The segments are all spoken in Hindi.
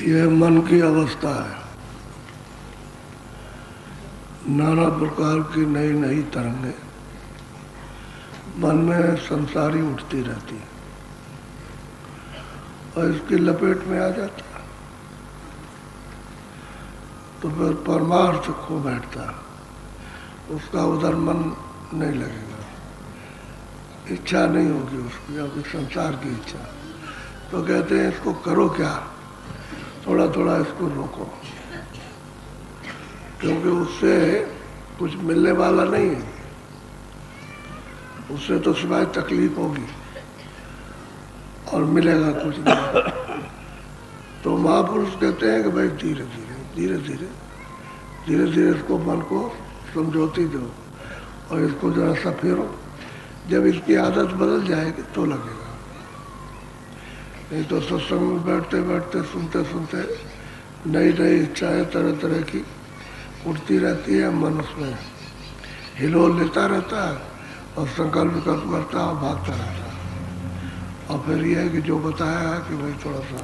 यह मन की अवस्था है। नाना प्रकार की नई नई तरंगें मन में संसारी उठती रहती है और इसकी लपेट में आ जाता है तो फिर परमार्थ खो बैठता है। उसका उधर मन नहीं लगेगा, इच्छा नहीं होगी उसकी, अभी संसार की इच्छा। तो कहते हैं इसको करो क्या, थोड़ा थोड़ा इसको रोको, क्योंकि उससे कुछ मिलने वाला नहीं है, उससे तो सिवाय तकलीफ होगी और मिलेगा कुछ नहीं। तो महापुरुष कहते हैं कि भाई धीरे धीरे धीरे धीरे धीरे धीरे इसको मन को समझौती दो और इसको जरा सा फेरो। जब इसकी आदत बदल जाएगी तो लगेगा, नहीं तो सत्संग में बैठते बैठते सुनते सुनते नई नई इच्छाएं तरह तरह की उठती रहती है। मन उसमें हिलोल लेता रहता है और संकल्प विकल्प करता और भागता रहता है। और फिर यह है कि जो बताया है कि भाई थोड़ा सा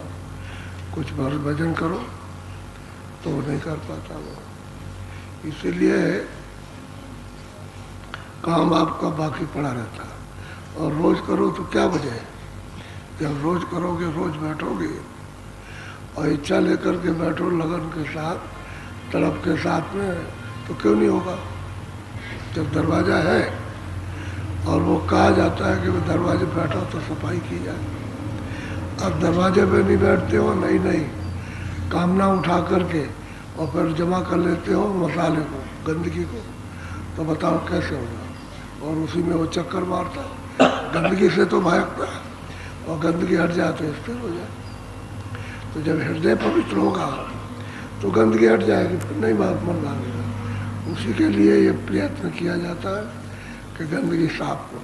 कुछ भजन करो, तो वो नहीं कर पाता वो। इसीलिए काम आपका बाकी पड़ा रहता है। और रोज करो तो क्या वजह है, जब रोज करोगे, रोज बैठोगे और इच्छा लेकर के बैठो लगन के साथ, तड़प के साथ में, तो क्यों नहीं होगा। जब दरवाज़ा है और वो कहा जाता है कि वो दरवाजे पे बैठो तो सफाई की जाए, अब दरवाजे पे नहीं बैठते हो, नहीं नहीं कामना उठा करके और फिर जमा कर लेते हो मसाले को, गंदगी को, तो बताओ कैसे होगा। और उसी में वो चक्कर मारता है, गंदगी से तो भागता है और गंदगी हट जाए तो स्थिर हो जाए। तो जब हृदय पवित्र होगा तो गंदगी हट जाएगी, फिर नहीं बात मन भागेगा। उसी के लिए ये प्रयत्न किया जाता है कि गंदगी साफ हो।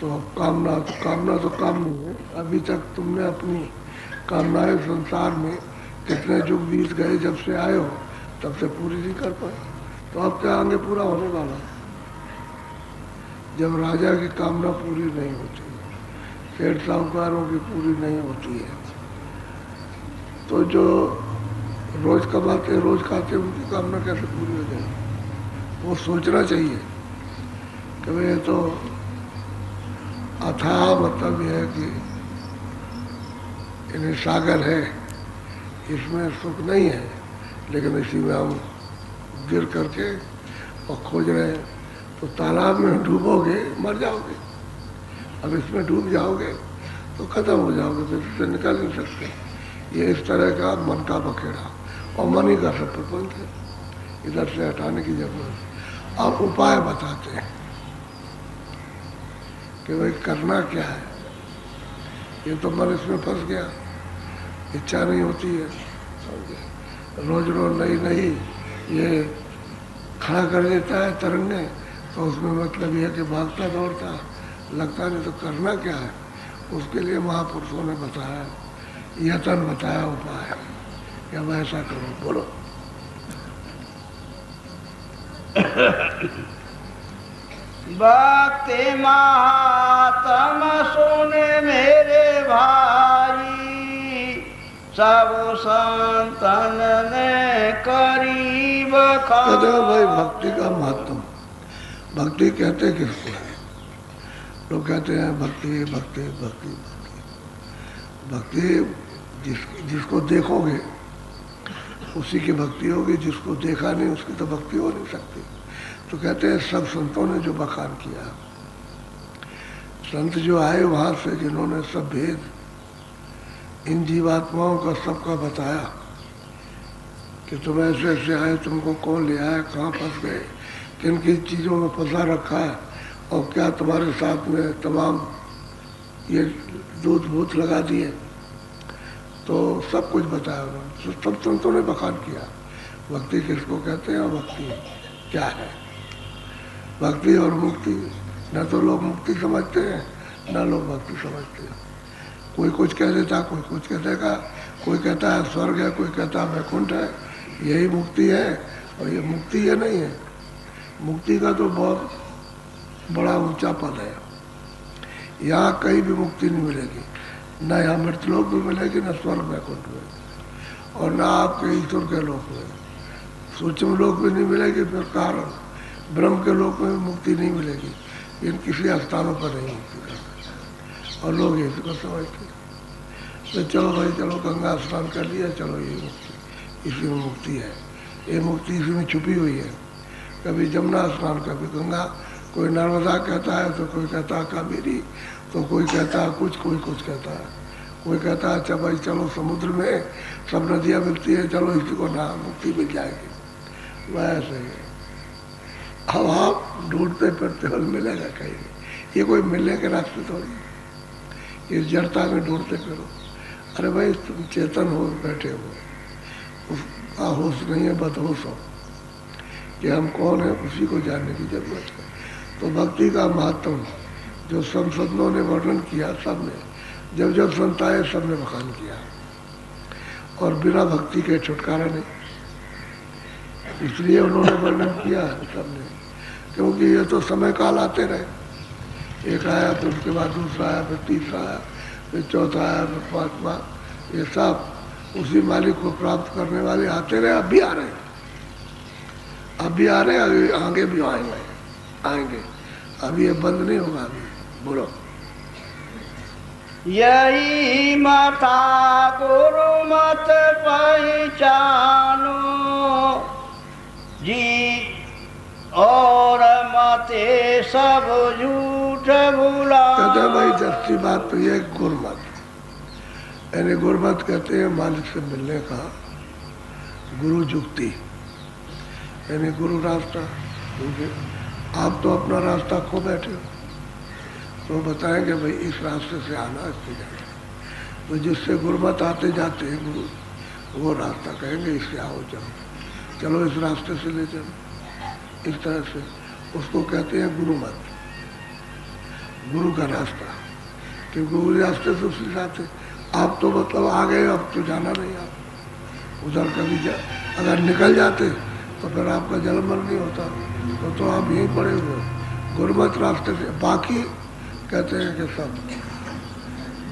तो कामना तो काम नहीं है। अभी तक तुमने अपनी कामनाएं संसार में कितने युग बीत गए, जब से आए हो तब से पूरी नहीं कर पाए, तो अब क्या आगे पूरा होने वाला है। जब राजा की कामना पूरी नहीं होती, सेठ साहूकारों की पूरी नहीं होती है, तो जो रोज कमाते रोज खाते उनकी कामना कैसे पूरी हो जाएगी। वो सोचना चाहिए कि भाई ये तो अथाह मतलब यह है कि इन्हें सागर है, इसमें सुख नहीं है, लेकिन इसी में हम गिर करके और खोज रहे हैं। तो तालाब में डूबोगे मर जाओगे, अब इसमें डूब जाओगे तो खत्म हो जाओगे, फिर इससे निकल नहीं सकते। ये इस तरह का मन का बखेड़ा, और मन ही का सब प्रपंच है, इधर से हटाने की जरूरत। अब उपाय बताते हैं कि भाई करना क्या है। ये तो मन इसमें फंस गया, इच्छा नहीं होती है, रोज रोज नई नई ये खड़ा कर देता है तरंगे, तो उसमें मतलब यह है कि भागता दौड़ता लगता नहीं। तो करना क्या है, उसके लिए महापुरुषों ने बताया, यतन बताया उपाय, या मैं ऐसा करूँ। बोलो भक्ति महात्म सुने मेरे भाई, सब संतन ने करीब कहते हैं भाई भक्ति का महत्व। भक्ति कहते किसको है, लोग कहते हैं भक्ति भक्ति भक्ति भक्ति भक्ति जिसको देखोगे उसी की भक्ति होगी, जिसको देखा नहीं उसकी तो भक्ति हो नहीं सकती। तो कहते हैं सब संतों ने जो बखान किया, संत जो आए वहाँ से, जिन्होंने सब भेद इन जीवात्माओं का सबका बताया कि तुम ऐसे ऐसे आए, तुमको कौन ले आया, कहाँ फंस गए, किन किन चीज़ों में फंसा रखा है, और क्या तुम्हारे साथ में तमाम ये दूध भूत लगा दिए, तो सब कुछ बताया उन्होंने। सब संतों ने बखान किया भक्ति किसको कहते हैं और भक्ति क्या है। भक्ति और मुक्ति, न तो लोग मुक्ति समझते हैं न लोग भक्ति समझते हैं। कोई कुछ कह देता, कोई कुछ कह देगा, कोई कहता है स्वर्ग है, कोई कहता है वैकुंठ है, यही मुक्ति है। और ये मुक्ति ये नहीं है, मुक्ति का तो बहुत बड़ा ऊंचा पद है, यहाँ कहीं भी मुक्ति नहीं मिलेगी। न यहाँ मृतलोक में मिलेगी, न स्वर्ग वैकुंठ में, और न आपके ईश्वर के लोक में। सूक्ष्म लोक में नहीं मिलेगी, फिर कारण ब्रह्म के लोक में भी मुक्ति नहीं मिलेगी, इन किसी स्थानों पर नहीं मुक्ति करते। और लोग इसको समझते तो चलो भाई चलो गंगा स्नान कर लिया, चलो ये मुक्ति, इसी में मुक्ति है, ये मुक्ति इसी में छुपी हुई है। कभी जमुना स्नान, कभी गंगा, कोई नर्मदा कहता है तो कोई कहता है कावेरी, तो कोई कहता है कुछ, कोई कुछ कहता है, कोई कहता है अच्छा भाई चलो समुद्र में सब नदियाँ मिलती है, चलो इसी को ना मुक्ति मिल जाएगी। वैसे ही अब आप ढूंढते फिरते हो, मिलेगा कहीं नहीं, ये कोई मिलने के रास्ते थोड़ी, इस जड़ता में ढूंढते फिरो। अरे भाई तुम चेतन हो बैठे हो, उसका होश नहीं है, बदहोश हो कि हम कौन है, उसी को जानने की जरूरत है। तो भक्ति का महत्व जो संतों ने वर्णन किया, सब ने, जब जब संत आए सब ने बखान किया, और बिना भक्ति के छुटकारा नहीं, इसलिए उन्होंने वर्णन किया सबने, क्योंकि ये तो समय काल आते रहे, एक आया फिर उसके बाद दूसरा आया, फिर तीसरा आया, फिर चौथा आया, फिर पांचवा, ये सब उसी मालिक को प्राप्त करने वाले आते रहे, अब भी आ रहे हैं, अब भी आ रहे हैं, आगे भी आएंगे, अभी ये बंद नहीं होगा। अभी बोलो, यही माता गुरु मत पहचानो जी, और मते सब झूठ भुला। कहते हैं भाई सच्ची बात तो ये गुरमत, यानी गुरमत कहते हैं मालिक से मिलने का गुरु जुक्ति, यानी गुरु रास्ता। क्योंकि आप तो अपना रास्ता खो बैठे हो, तो बताएंगे भाई इस रास्ते से आना, इससे जाना, तो जिससे गुरमत आते जाते हैं गुरु, वो रास्ता कहेंगे इससे आओ, चलो इस रास्ते से ले चलो, इस तरह से उसको कहते हैं गुरुमत, गुरु का रास्ता। क्योंकि उस रास्ते से उसके साथ आप तो मतलब आ गए, अब तो जाना नहीं, आप उधर कभी अगर निकल जाते तो फिर आपका जन्म मरण नहीं होता, तो आप यहीं पड़े हुए गुरमत रास्ते से। बाकी कहते हैं कि सब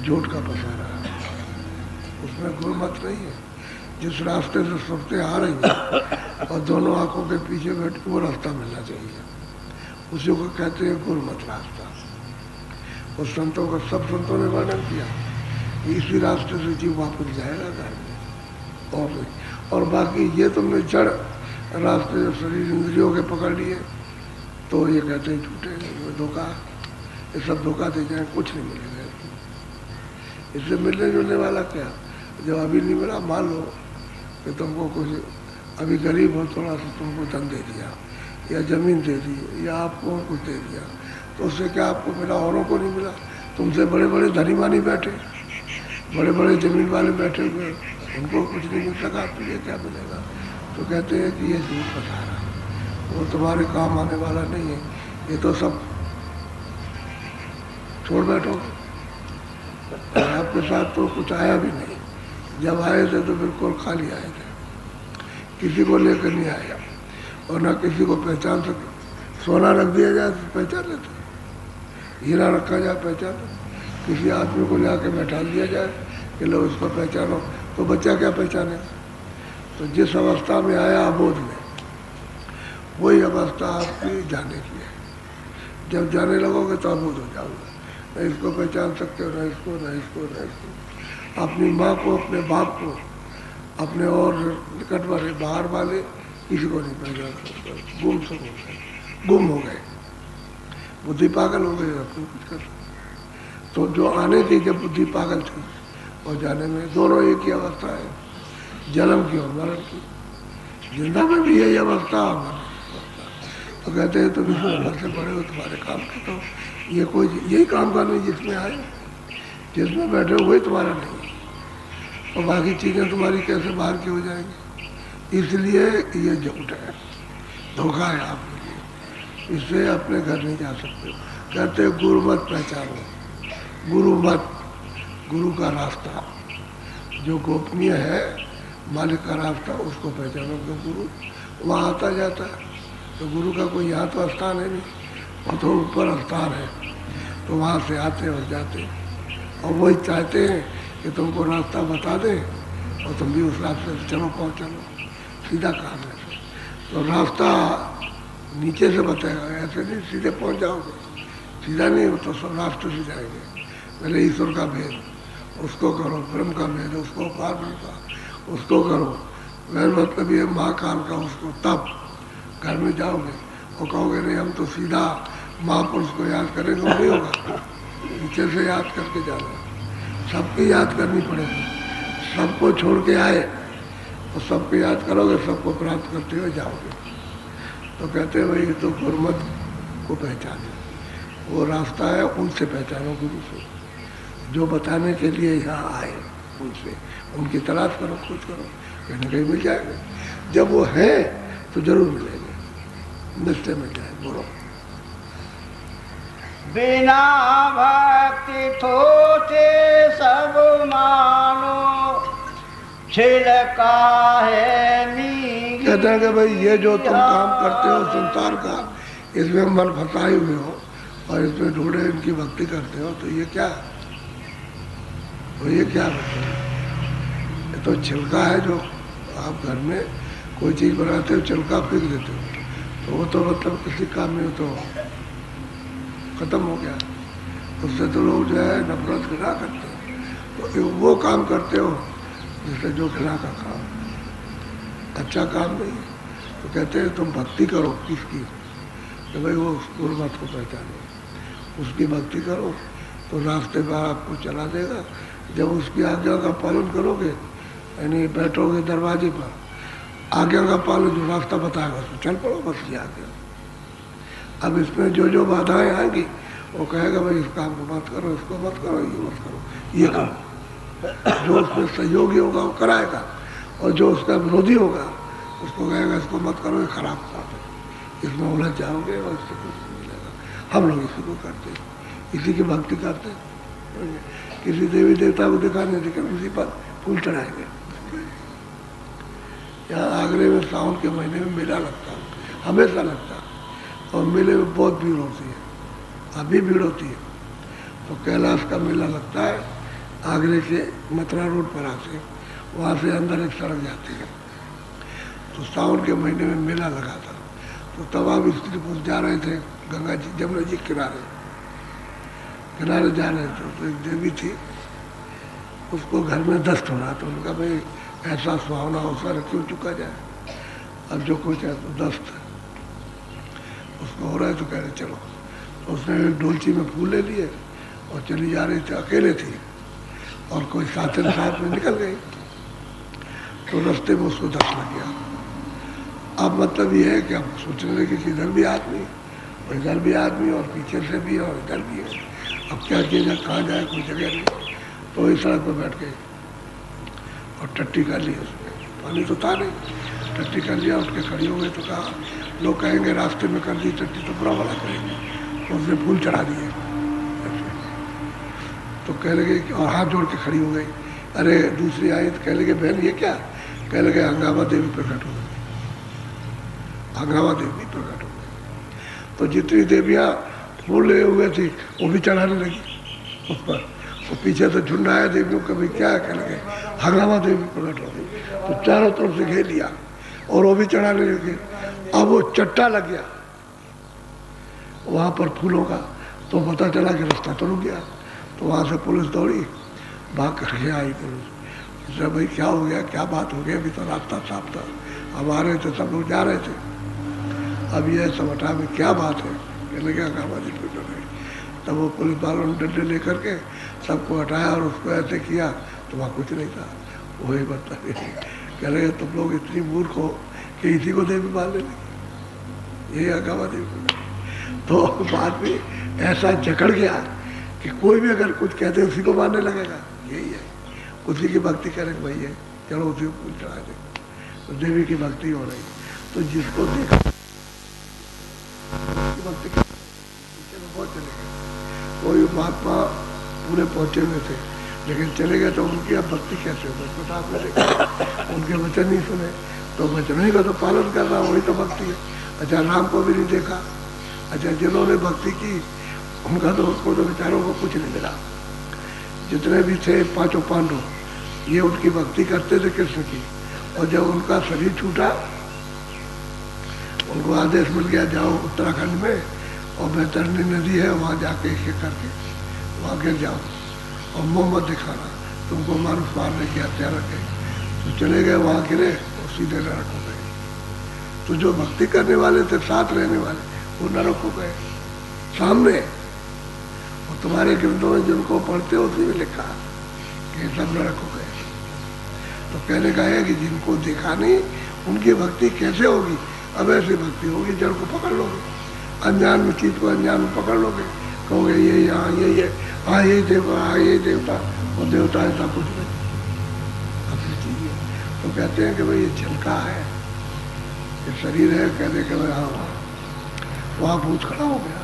झूठ का पसारा है, उसमें गुरमत नहीं है। जिस रास्ते से सबसे आ रही है और दोनों आंखों के पीछे बैठ के वो रास्ता मिलना चाहिए, उसी को कहते हैं गुरमत रास्ता। और संतों का, सब संतों ने वर्णन किया, इसी रास्ते से जीव वापस जाएगा घर में, और नहीं। और बाकी ये तुमने जड़ रास्ते जो शरीर इंद्रियों के पकड़ लिए, तो ये कहते हैं झूठे, ये धोखा, ये सब धोखा दे जाए, कुछ नहीं मिलेगा इससे। मिलने जुलने वाला क्या, जब अभी नहीं मिला, मान लो कि तुमको कुछ, अभी गरीब हो थोड़ा सा, तुमको धन दे दिया या जमीन दे दी या आपको कुछ दे दिया, तो उससे क्या आपको मिला, औरों को नहीं मिला। तुमसे बड़े बड़े धनीमानी बैठे, बड़े बड़े जमीन वाले बैठे हुए, उनको कुछ नहीं मिल सका, तो ये क्या मिलेगा। तो कहते हैं कि ये झूठ बता रहा, वो तुम्हारे काम आने वाला नहीं है, ये तो सब छोड़ बैठो। आपके साथ तो कुछ आया भी नहीं, जब आए थे तो बिल्कुल खाली आए थे, किसी को लेकर नहीं आया, और ना किसी को पहचान सके। सोना रख दिया जाए तो पहचान लेते, हीरा रखा जाए पहचान, किसी आदमी को लाके बैठा दिया जाए कि लो उसको पहचानो, तो बच्चा क्या पहचाने। तो जिस अवस्था में आया अबोध में, वही अवस्था आपकी जाने की है। जब जाने लगोगे तो अबोध हो जाओगे, न इसको पहचान सकते हो, न इसको, न इसको, न इसको। अपनी माँ को, अपने बाप को, अपने और निकट वाले, बाहर वाले, किसी को नहीं पहचान सकते। गुम हो गए, बुद्धि पागल हो गई, अपने कुछ कर। तो जो आने थी जब बुद्धि पागल थी, और जाने में दोनों एक ही अवस्था है, जन्म की और मरण की। जिंदा में भी यही अवस्था, तो कहते हैं तुम इसमें घर से बड़े हो, तुम्हारे काम के, तो ये कोई यही काम का नहीं जिसमें आए, जिसमें बैठे हो वही तुम्हारा नहीं, और बाकी चीज़ें तुम्हारी कैसे बाहर की हो जाएंगी। इसलिए ये झूठ है, धोखा है आपके लिए, इससे अपने घर नहीं जा सकते। कहते हैं गुरुमत पहचानो, गुरुमत, गुरु का रास्ता जो गोपनीय है, मालिक का रास्ता, उसको पहचानो। तो गुरु वहाँ आता जाता है, तो गुरु का कोई यहाँ तो स्थान है नहीं, वो तो ऊपर स्थान है, तो वहाँ से आते और जाते। और वही चाहते हैं कि तुमको रास्ता बता दें और तुम भी उस रास्ते से चलो, पहुँच चलो, सीधा काम है। तो रास्ता नीचे से बताएगा, ऐसे नहीं सीधे पहुँच जाओगे, सीधा नहीं हो तो सब रास्ते से जाएंगे। पहले ईश्वर का भेद उसको करो, ब्रह्म का भेद उसको, पार्वती का उसको करो, वह मतलब ये महाकाल का उसको, तब घर में जाओगे और कहोगे नहीं हम तो सीधा महापुरुष को याद करेंगे, वो नहीं होगा, नीचे से याद करके जाना, सबकी याद करनी पड़ेगी। सबको छोड़ के आए तो सबको याद करोगे, सबको प्राप्त करते हुए जाओगे। तो कहते हैं भाई तो गुरुमत को पहचाने, वो रास्ता है उनसे पहचानो, गुरु से, जो बताने के लिए यहाँ आए उनसे, उनकी तलाश करो, खोज करो, कहीं ना कहीं मिल जाएगा। जब वो है तो जरूर मिलेंगे, निश्चय मिल जाए। बोलो बिना भक्ति थोचे सब मानो, छिलका है मीठी। कहते हैं कि भाई ये जो तुम काम करते हो संसार का, इसमें मन फंसाए हुए हो और इसमें ढूंढे इनकी भक्ति करते हो, तो ये क्या है? तो ये क्या है? ये तो छिलका है, जो आप घर में कोई चीज़ बनाते हो छिलका फेंक देते हो, तो वो तो मतलब किसी काम में तो खत्म हो गया। उससे तो लोग जो है नफरत घृणा करते हैं। तो वो काम करते हो जिससे जो घृणा का काम, अच्छा काम नहीं है। तो कहते हैं तुम भक्ति करो किसकी, तो भाई वो गुरुमत को पहचानो, उसकी भक्ति करो तो रास्ते पर आपको चला देगा। जब उसकी आज्ञा का पालन करोगे, यानी बैठोगे दरवाजे पर, आज्ञा का पालन, जो रास्ता बताएगा तो चल पड़ो, बस ये आज्ञा। अब इसमें जो जो बाधाएं आएंगी वो कहेगा भाई इस काम को मत करो, इसको मत करो, ये मत करो, ये करो। जो उसमें सहयोगी होगा वो कराएगा, और जो उसका विरोधी होगा उसको कहेगा इसको मत करो, ये खराब बात है, इसमें उलझ जाओगे और इससे कुछ नहीं मिलेगा। हम लोग इसी को करते हैं, इसी की भक्ति करते हैं। किसी देवी देवता को दिखाने देकर उसी पर फूल चढ़ाएंगे। यहाँ आगरे में सावन के महीने में मेला लगता है, हमेशा लगता है, और मेले में बहुत भीड़ होती है, अभी भीड़ होती है। तो कैलाश का मेला लगता है आगरे से मथुरा रोड पर आके, वहाँ से अंदर एक सड़क जाती है। तो सावन के महीने में मेला लगा था, तो तमाम स्त्री पुरुष जा रहे थे गंगा जी, जमुना जी किनारे किनारे जा रहे थे। तो एक देवी थी, उसको घर में दस्त हो रहा, तो उनका भाई ऐसा सुहावना अवसर क्यों चुका जाए, अब जो कुछ है तो दस्त उसको हो रहा है, तो कह रहे चलो। तो उसने एक डोलची में फूल ले लिए और चली जा रही थी, अकेले थी, और कोई साथन साथ में निकल गई, तो रास्ते में उसको दस्त लग गया। अब मतलब ये है कि अब सोचने लगे कि इधर भी आदमी और इधर भी आदमी और पीछे से भी और इधर भी है, अब क्या किया जाए, कहाँ जाए, कोई जगह नहीं। तो इस सड़क पर बैठ गए और टट्टी कर ली, उसमें पानी तो था नहीं, टट्टी कर लिया, उठ के खड़ी हो गई। तो कहा लोग कहेंगे रास्ते में कर दी टट्टी तो बुरा वाला करेंगे, तो उसने फूल चढ़ा दिए। तो कह लगे और हाथ जोड़ के खड़ी हो गई। अरे दूसरी आई तो कह लगे बहन ये क्या, कह लगे हंगामा देवी प्रकट हो गई, हंगामा देवी प्रकट हो गई। तो जितनी देवियाँ फूल ले हुए थी वो भी चढ़ाने लगी उस पर, तो पीछे से झुंड आया देवियों का, भाई क्या है, कह लगे हंगामा देवी प्रकट हो गई। तो चारों तरफ से घेर लिया और वो भी चढ़ाने लगे। अब वो चट्टा लग गया वहाँ पर फूलों का, तो पता चला कि रास्ता तो रुक गया। तो वहाँ से पुलिस दौड़ी, भाग करके आई पुलिस। जब भाई क्या हो गया, क्या बात हो गई, अभी तो रास्ता साफ था, अब आ रहे थे, सब लोग जा रहे थे, अब ये सब हटा में क्या बात है, कहने क्या काम जी कुछ नहीं। तब वो पुलिस वालों ने डंडे लेकर के सबको हटाया और उसको ऐसे किया, तो वहाँ कुछ नहीं था, वही बता कह रहे तुम लोग इतनी मूर्ख हो कि इसी को देवी मान लेने, यही अगावा देवी। तो बाद में ऐसा जकड़ गया कि कोई भी अगर कुछ कहते उसी को मानने लगेगा, यही है, उसी की भक्ति करेंगे भाई है, चलो उसी को फूल चढ़ा देंगे, तो देवी की भक्ति हो रही। तो जिसको देखा उसकी भक्ति बहुत चले गए। कोई महात्मा पूरे पहुंचे हुए थे, लेकिन चले गए तो उनकी अब भक्ति कैसे हो गई, पता आपने देखा, उनके वचन नहीं सुने, तो वचन ही का तो पालन करना वही तो भक्ति है। अच्छा राम को भी नहीं देखा, अच्छा जिन्होंने भक्ति की उनका तो उसको तो बेचारों को कुछ नहीं मिला, जितने भी थे पांचों पांडव, ये उनकी भक्ति करते थे कृष्ण की। और जब उनका शरीर छूटा, उनको आदेश मिल गया जाओ उत्तराखंड में और बैतरणी नदी है, वहाँ जाके इसे करके वहाँ गिर जाओ और मुँह मत दिखाना, तुमको मानुष मारने की हत्या रखे। तो चले गए, वहाँ गिरे और सीधे नरक हो गए। तो जो भक्ति करने वाले थे, साथ रहने वाले, वो नरक हो गए सामने। और तुम्हारे ग्रंथों में जिनको पढ़ते हो उसमें लिखा कि सब नरक हो गए। तो कहने का है कि जिनको दिखा नहीं, उनकी भक्ति कैसे होगी? अब ऐसी भक्ति होगी जड़ को पकड़ लोगे, अनजान में चीज को अनजान में पकड़ लोगे, कहोगे ये यहाँ ये हाँ ये देवता, हाँ ये देवता, और देवता ऐसा कुछ नहीं, अपनी चीज है। तो कहते हैं कि भाई ये झलका है, ये शरीर है, कहते कि भाई हाँ वहाँ भूत खड़ा हो गया,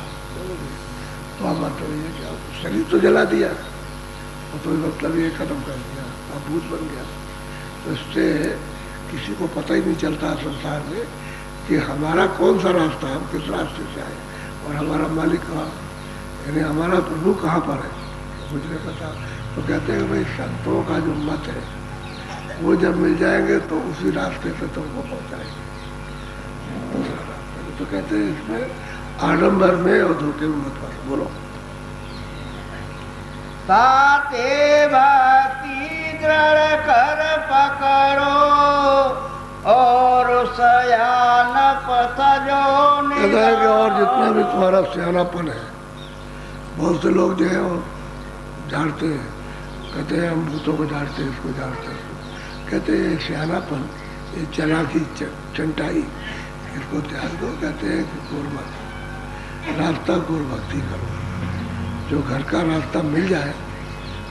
तो आप मतलब ये क्या, शरीर तो जला दिया और तो मतलब ये खत्म कर दिया, आप भूत बन गया। तो इससे किसी को पता ही नहीं चलता संसार में कि हमारा कौन सा रास्ता, हम किस रास्ते से आए और हमारा मालिक कहाँ, यानी हमारा प्रभु कहाँ पर है, मुझे नहीं पता। तो कहते हैं भाई संतों का जो मत है वो जब मिल जाएंगे तो उसी रास्ते से तुमको पहुँचाएंगे। तो कहते हैं इसमें आडंबर में और धोखे में मत पड़ो। बोलो। ताते भक्ति दृढ़ कर पकड़ो और सयान पथ जो कहता है कि और जितना भी तुम्हारा सियानापन है, बहुत से लोग जो है वो झाड़ते हैं, कहते हैं हम भूतों को झाड़ते हैं, इसको झाड़ते हैं, कहते हैं सियानापन, ये चालाकी चंटाई, इसको त्याग दो। कहते हैं कि गुरमत रास्ता, गुरु भक्ति करो, जो घर का रास्ता मिल जाए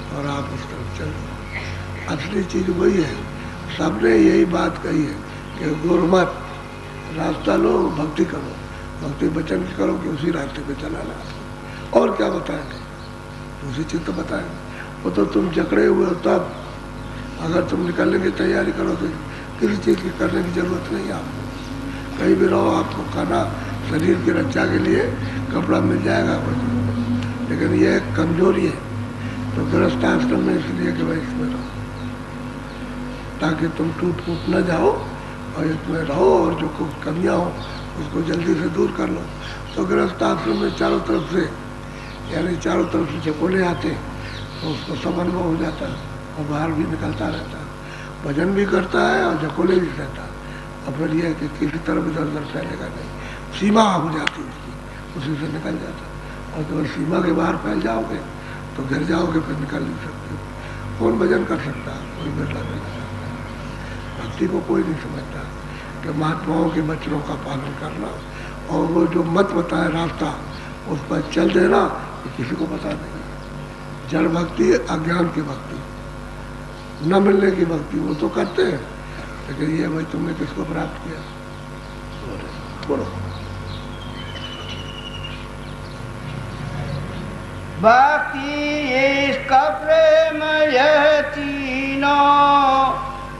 और आप उस तरफ चलो। असली चीज वही है, सबने यही बात कही है कि गुरमत रास्ता लो, भक्ति करो, भक्ति वचन करो कि उसी रास्ते पे चलाना। और क्या बताएंगे, दूसरी चीज तो बताएंगे, वो तो तुम जकड़े हुए हो। तब अगर तुम निकलने की तैयारी करो तो किसी चीज की करने की जरूरत नहीं है आपको। कहीं भी रहो, आपको खाना शरीर की रक्षा के लिए कपड़ा मिल जाएगा, लेकिन यह एक कमजोरी है। तो गृहस्थ आश्रम में इसलिए कि भाई इसमें रहो ताकि तुम टूट फूट न जाओ और इसमें रहो, और जो कुछ कमियाँ हो उसको जल्दी से दूर कर लो। तो गृहस्थ आश्रम में चारों तरफ से, यानी चारों तरफ से चकोले आते हैं, तो उसको सब अनुभव हो जाता है और बाहर भी निकलता रहता है, भजन भी करता है और झकोले भी रहता है। और फिर यह है कि किसी तरफ इधर उधर फैलेगा नहीं, सीमा हो जाती है उसकी, उसी से निकल जाता है। और जब सीमा के बाहर फैल जाओगे तो गिर जाओगे, फिर निकल नहीं सकते हो। कौन भजन कर सकता है? कोई बिरला नहीं कर सकता। भक्ति को कोई नहीं समझता कि महात्माओं के वचनों का पालन करना और वो जो मत बताए रास्ता उस पर चल देना, ये किसी को पता नहीं। जड़ भक्ति, अज्ञान की भक्ति, न मिलने की भक्ति वो तो करते हैं, लेकिन ये भाई तुमने किसको प्राप्त किया? बोलो। भक्ति इसका प्रेम यह तीनों,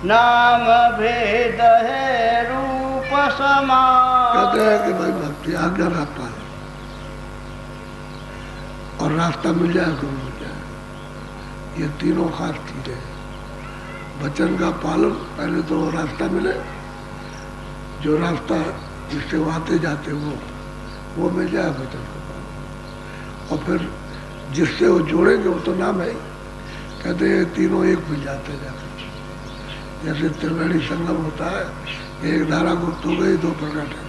नाम भेद है रूप समान। कहते हैं कि भाई भक्ति आज्ञा रास्ता है, और रास्ता मिल जाए तो मिल जाए। ये तीनों खास चीजें, वचन का पालन, पहले तो रास्ता मिले, जो रास्ता जिससे वो आते जाते वो मिल जाए वचन का पालन, और फिर जिससे वो जोड़ेंगे वो तो नाम है। कहते हैं तीनों एक मिल जाते जाकर, जैसे त्रिवेणी संगम होता है, एक धारा गुप्त हो गई, दो प्रकट है,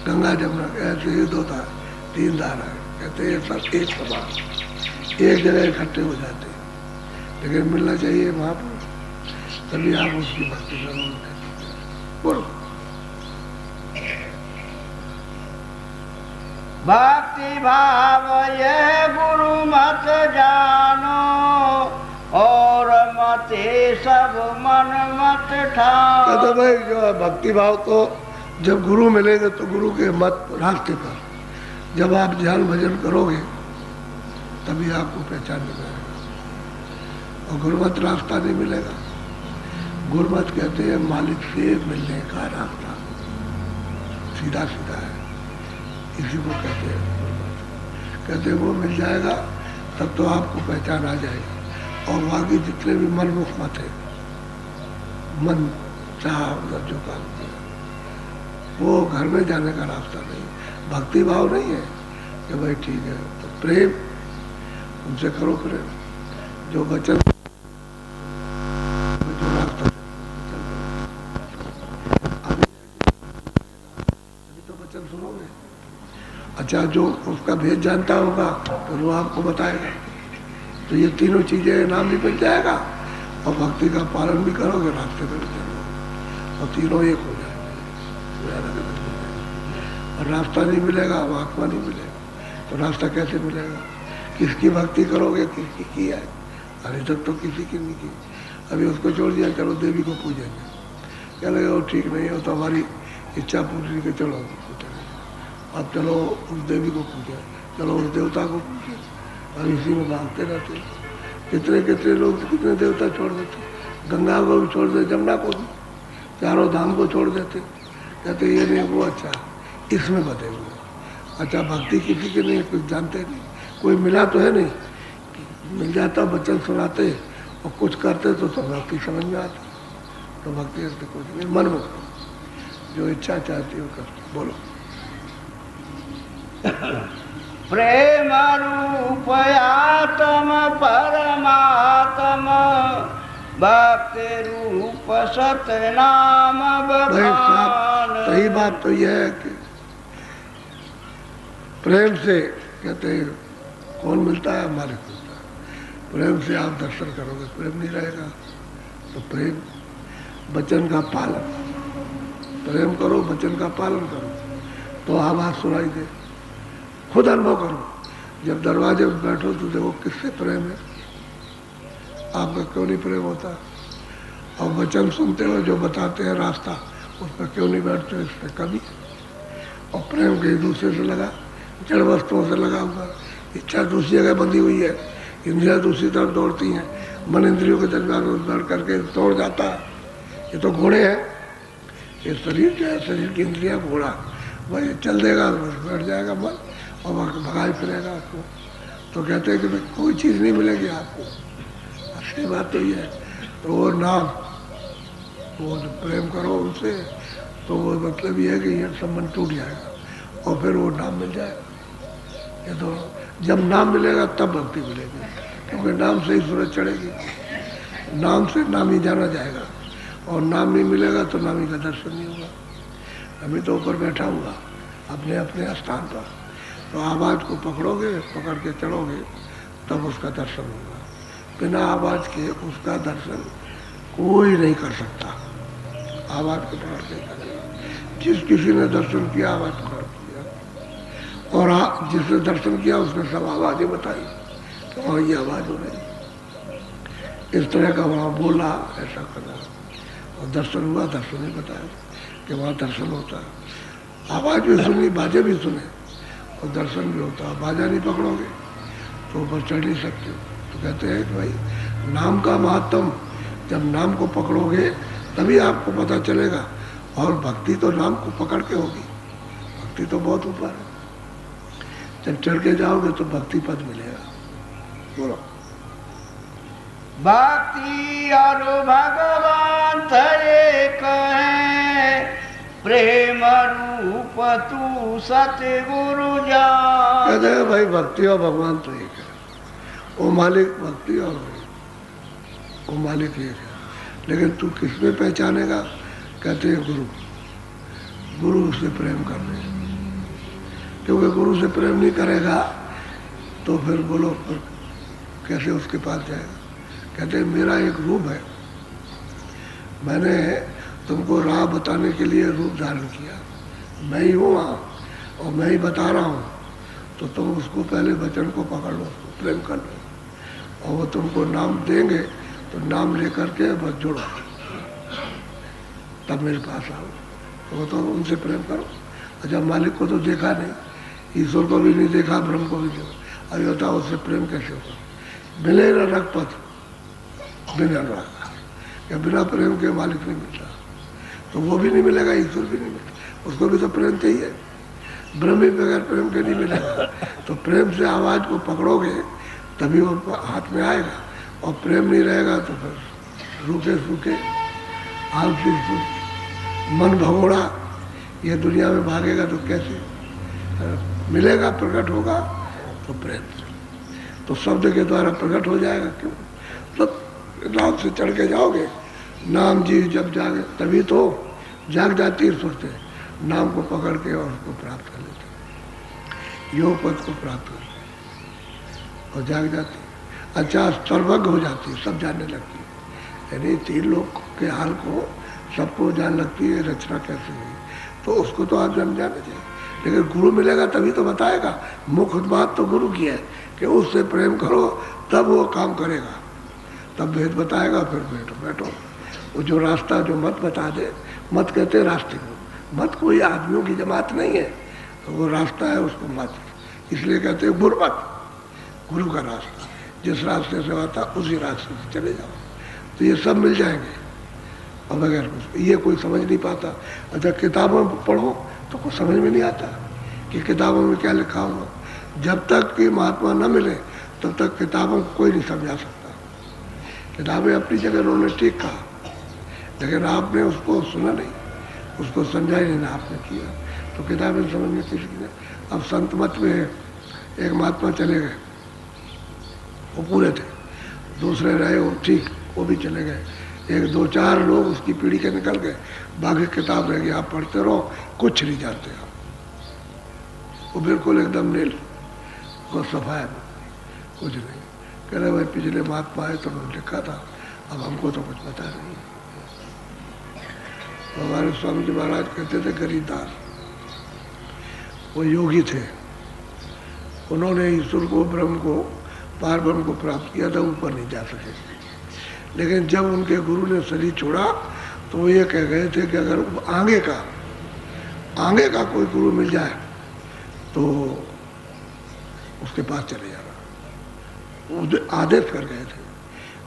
गंगा जमुना, ऐसे ही दो धारा, तीन धारा है। कहते हैं सब एक समान, एक जगह इकट्ठे हो जाते हैं, लेकिन मिलना चाहिए महापुरुष, तभी आप उसकी भक्ति करोगे। बोलो। भक्ति भाव ये गुरु मत जानो और मते सब मन मत ठानो। कहते भाई जो है भक्ति भाव तो जब गुरु मिलेंगे तो गुरु के मत रास्ते पर जब आप ध्यान भजन करोगे तभी आपको पहचान मिलेगा, और गुरुमत रास्ता नहीं मिलेगा। गुरुमत कहते हैं मालिक से मिलने का रास्ता, सीधा सीधा है, इसी को कहते हैं गुरुमत। कहते हैं वो मिल जाएगा तब तो आपको पहचान आ जाएगी। और बाकी जितने भी मनमुख मत है, मन चाह मतलब जो काम किया, वो घर में जाने का रास्ता नहीं। भक्ति भाव नहीं है कि भाई ठीक है, तो प्रेम उनसे करो प्रेम, जो वचन जो रास्ता अभी तो वचन सुनोगे। अच्छा, जो उसका भेद जानता होगा तो वो आपको बताएगा। तो ये तीनों चीजें नाम भी मिल जाएगा और भक्ति का पालन भी करोगे, रास्ते पे भी चलोगे, और तीनों एक हो जाएंगे। और रास्ता नहीं मिलेगा, आत्मा नहीं मिलेगा, तो रास्ता कैसे मिलेगा? किसकी भक्ति करोगे, किसकी की है? अभी तक तो किसी की नहीं की। अभी उसको छोड़ दिया, चलो देवी को पूजेंगे, क्या लगे वो ठीक नहीं हो तो हमारी इच्छा पूरी के चलो अब चलो उस देवी को पूजे, चलो उस देवता को पूजे, और इसी में भागते रहते। कितने कितने लोग कितने देवता छोड़ देते, गंगा को भी छोड़ देते, जमुना को भी, चारों धाम को छोड़ देते, कहते ये नहीं वो अच्छा, इसमें बते हुए। अच्छा, भक्ति किसी की नहीं, कुछ जानते नहीं, कोई मिला तो है नहीं, मिल जाता वचन सुनाते और कुछ करते तो भक्ति समझ में आती। तो भक्ति करते कुछ नहीं, मन में जो इच्छा चाहती है वो करते। बोलो। प्रेम रूप आत्म परमात्म, भक्ति रूप सतनाम बखान। सही बात तो यह है कि प्रेम से कहते हैं कौन मिलता है, हमारे मिलता है। प्रेम से आप दर्शन करोगे, प्रेम नहीं रहेगा तो प्रेम वचन का पालन, प्रेम करो वचन का पालन करो तो आवाज सुनाई दे। खुद अनुभव करो, जब दरवाजे में बैठो तो देखो किससे प्रेम है, आपका क्यों नहीं प्रेम होता? और वचन सुनते हो जो बताते हैं रास्ता, उस पर क्यों नहीं बैठते हो? इस पर कमी। और प्रेम कहीं दूसरे से लगा, जड़ वस्तुओं से लगा हुआ, इच्छा दूसरी जगह बंधी हुई है, इंद्रियां दूसरी तरफ दौड़ती हैं, मन इंद्रियों के दरमियान दौड़ करके दौड़ जाता है। ये तो घोड़े हैं, ये शरीर जो है, शरीर की इंद्रियां घोड़ा, वही चल देगा बस बैठ जाएगा मन और भगाई फिरेगा आपको। तो कहते हैं कि भाई कोई चीज़ नहीं मिलेगी आपको, असली बात तो ये है। तो वो नाम, वो जो प्रेम करो उनसे, तो वो मतलब ये है कि ये संबंध टूट जाएगा और फिर वो नाम मिल जाएगा। ये तो जब नाम मिलेगा तब भक्ति मिलेगी, क्योंकि नाम से ही सूरज चढ़ेगी, नाम से नामी जाना जाएगा, और नाम नहीं मिलेगा तो नामी का दर्शन नहीं होगा। अभी तो ऊपर बैठा हुआ अपने अपने स्थान पर, तो आवाज़ को पकड़ोगे, पकड़ के चढ़ोगे तब उसका दर्शन होगा। बिना आवाज़ के उसका दर्शन कोई नहीं कर सकता। आवाज़ को पकड़ के करेगा। जिस किसी ने दर्शन किया आवाज़ पकड़ किया, और जिसने दर्शन किया उसने सब आवाज़ें बताई तो वहाँ ये आवाज़ हो रही, इस तरह का वहाँ बोला, ऐसा करा, और दर्शन हुआ। दर्शन ही बताया कि वहाँ दर्शन होता है। आवाज़ भी सुनी, बाजे भी सुने और दर्शन भी होता है। बाजा नहीं पकड़ोगे तो ऊपर चढ़ नहीं सकते। तो कहते हैं कि भाई नाम का महत्व, जब नाम को पकड़ोगे तभी आपको पता चलेगा। और भक्ति तो नाम को पकड़ के होगी, भक्ति तो बहुत ऊपर है। जब चढ़ के जाओगे तो भक्ति पद मिलेगा। बोलो। भक्ति और भगवान एक है, प्रेम रूप तू सतगुरु जान। कहते हैं भाई भक्ति और भगवान तो एक है, वो मालिक भक्ति और वो मालिक एक है, लेकिन तू किसमें पहचानेगा? कहते हैं गुरु, गुरु से प्रेम कर ले, क्योंकि गुरु से प्रेम नहीं करेगा तो फिर बोलो फिर कैसे उसके पास जाएगा? कहते हैं मेरा एक रूप है, मैंने तुमको राह बताने के लिए रूप धारण किया, मैं ही हूँ वहाँ और मैं ही बता रहा हूँ। तो तुम उसको पहले वचन को पकड़ लो, उसको प्रेम कर लो, और वो तुमको नाम देंगे तो नाम लेकर के बस जुड़ो, तब मेरे पास आओ। तो वो तो उनसे प्रेम करो। अच्छा, मालिक को तो देखा नहीं, ईश्वर को भी नहीं देखा, ब्रह्म को भी देखा, अभी बताओ उससे प्रेम कैसे होगा? मिले न रघुपत बिना अनुराग, या बिना प्रेम के मालिक नहीं मिलता, तो वो भी नहीं मिलेगा, ईश्वर भी नहीं मिलता, उसको भी तो प्रेम चाहिए। ब्रह्म भी बगैर प्रेम के नहीं मिलेगा। तो प्रेम से आवाज़ को पकड़ोगे तभी वो हाथ में आएगा, और प्रेम नहीं रहेगा तो फिर रूखे सूखे आलसी मन भगोड़ा ये दुनिया में भागेगा तो कैसे मिलेगा, प्रकट होगा तो प्रेम से, तो शब्द के द्वारा प्रकट हो जाएगा। क्यों? सब नाम से चढ़ के जाओगे, नाम जी जब जागे तभी तो जाग जाती है सुरते, नाम को पकड़ के और उसको प्राप्त कर लेते, योग पद को प्राप्त कर लेते और जाग जाती है। अच्छा सर्वज्ञ हो जाती है, सब जानने लगती है, यानी 3 लोग के हाल को सबको जान लगती है, रचना कैसे हुई, तो उसको तो आप जान जाना चाहिए। लेकिन गुरु मिलेगा तभी तो बताएगा। मुख्य बात तो गुरु की है कि उससे प्रेम करो तब वो काम करेगा, तब भेद बताएगा, फिर बैठो। वो जो रास्ता जो मत बता दे, मत कहते हैं रास्ते को, मत कोई आदमियों की जमात नहीं है, तो वो रास्ता है उसको मत, इसलिए कहते हैं गुरमत, गुरु का रास्ता, जिस रास्ते से आता उसी रास्ते से चले जाओ, तो ये सब मिल जाएंगे। और बगैर कुछ ये कोई समझ नहीं पाता। अच्छा किताबों में पढ़ो तो कुछ समझ में नहीं आता कि किताबों में क्या लिखा हुआ। जब तक कि महात्मा न मिले तब तक किताबों को कोई नहीं समझा सकता। किताबें अपनी जगह उन्होंने ठीक कहा, लेकिन आपने उसको सुना नहीं, उसको समझा ही नहीं आपने किया, तो किताबें समझ में किसी ने। अब संत मत में एक महात्मा चले गए, वो पूरे थे, दूसरे रहे वो ठीक, वो भी चले गए, 1 2 4 लोग उसकी पीढ़ी के निकल गए, बाकी किताब रह गई, आप पढ़ते रहो, कुछ नहीं जानते आप। वो बिल्कुल एकदम नील, वो सफाया, कुछ नहीं। कह रहे भाई पिछले महात्मा आए तो उन्होंने लिखा था, अब हमको तो कुछ पता नहीं। तो हमारे स्वामी जी महाराज कहते थे गरीबदास, वो योगी थे, उन्होंने ईश्वर को, ब्रह्म को, पार ब्रह्म को प्राप्त किया था, ऊपर नहीं जा सके। लेकिन जब उनके गुरु ने शरीर छोड़ा तो वो ये कह गए थे कि अगर आगे का कोई गुरु मिल जाए तो उसके पास चले जाना। वो आदेश कर गए थे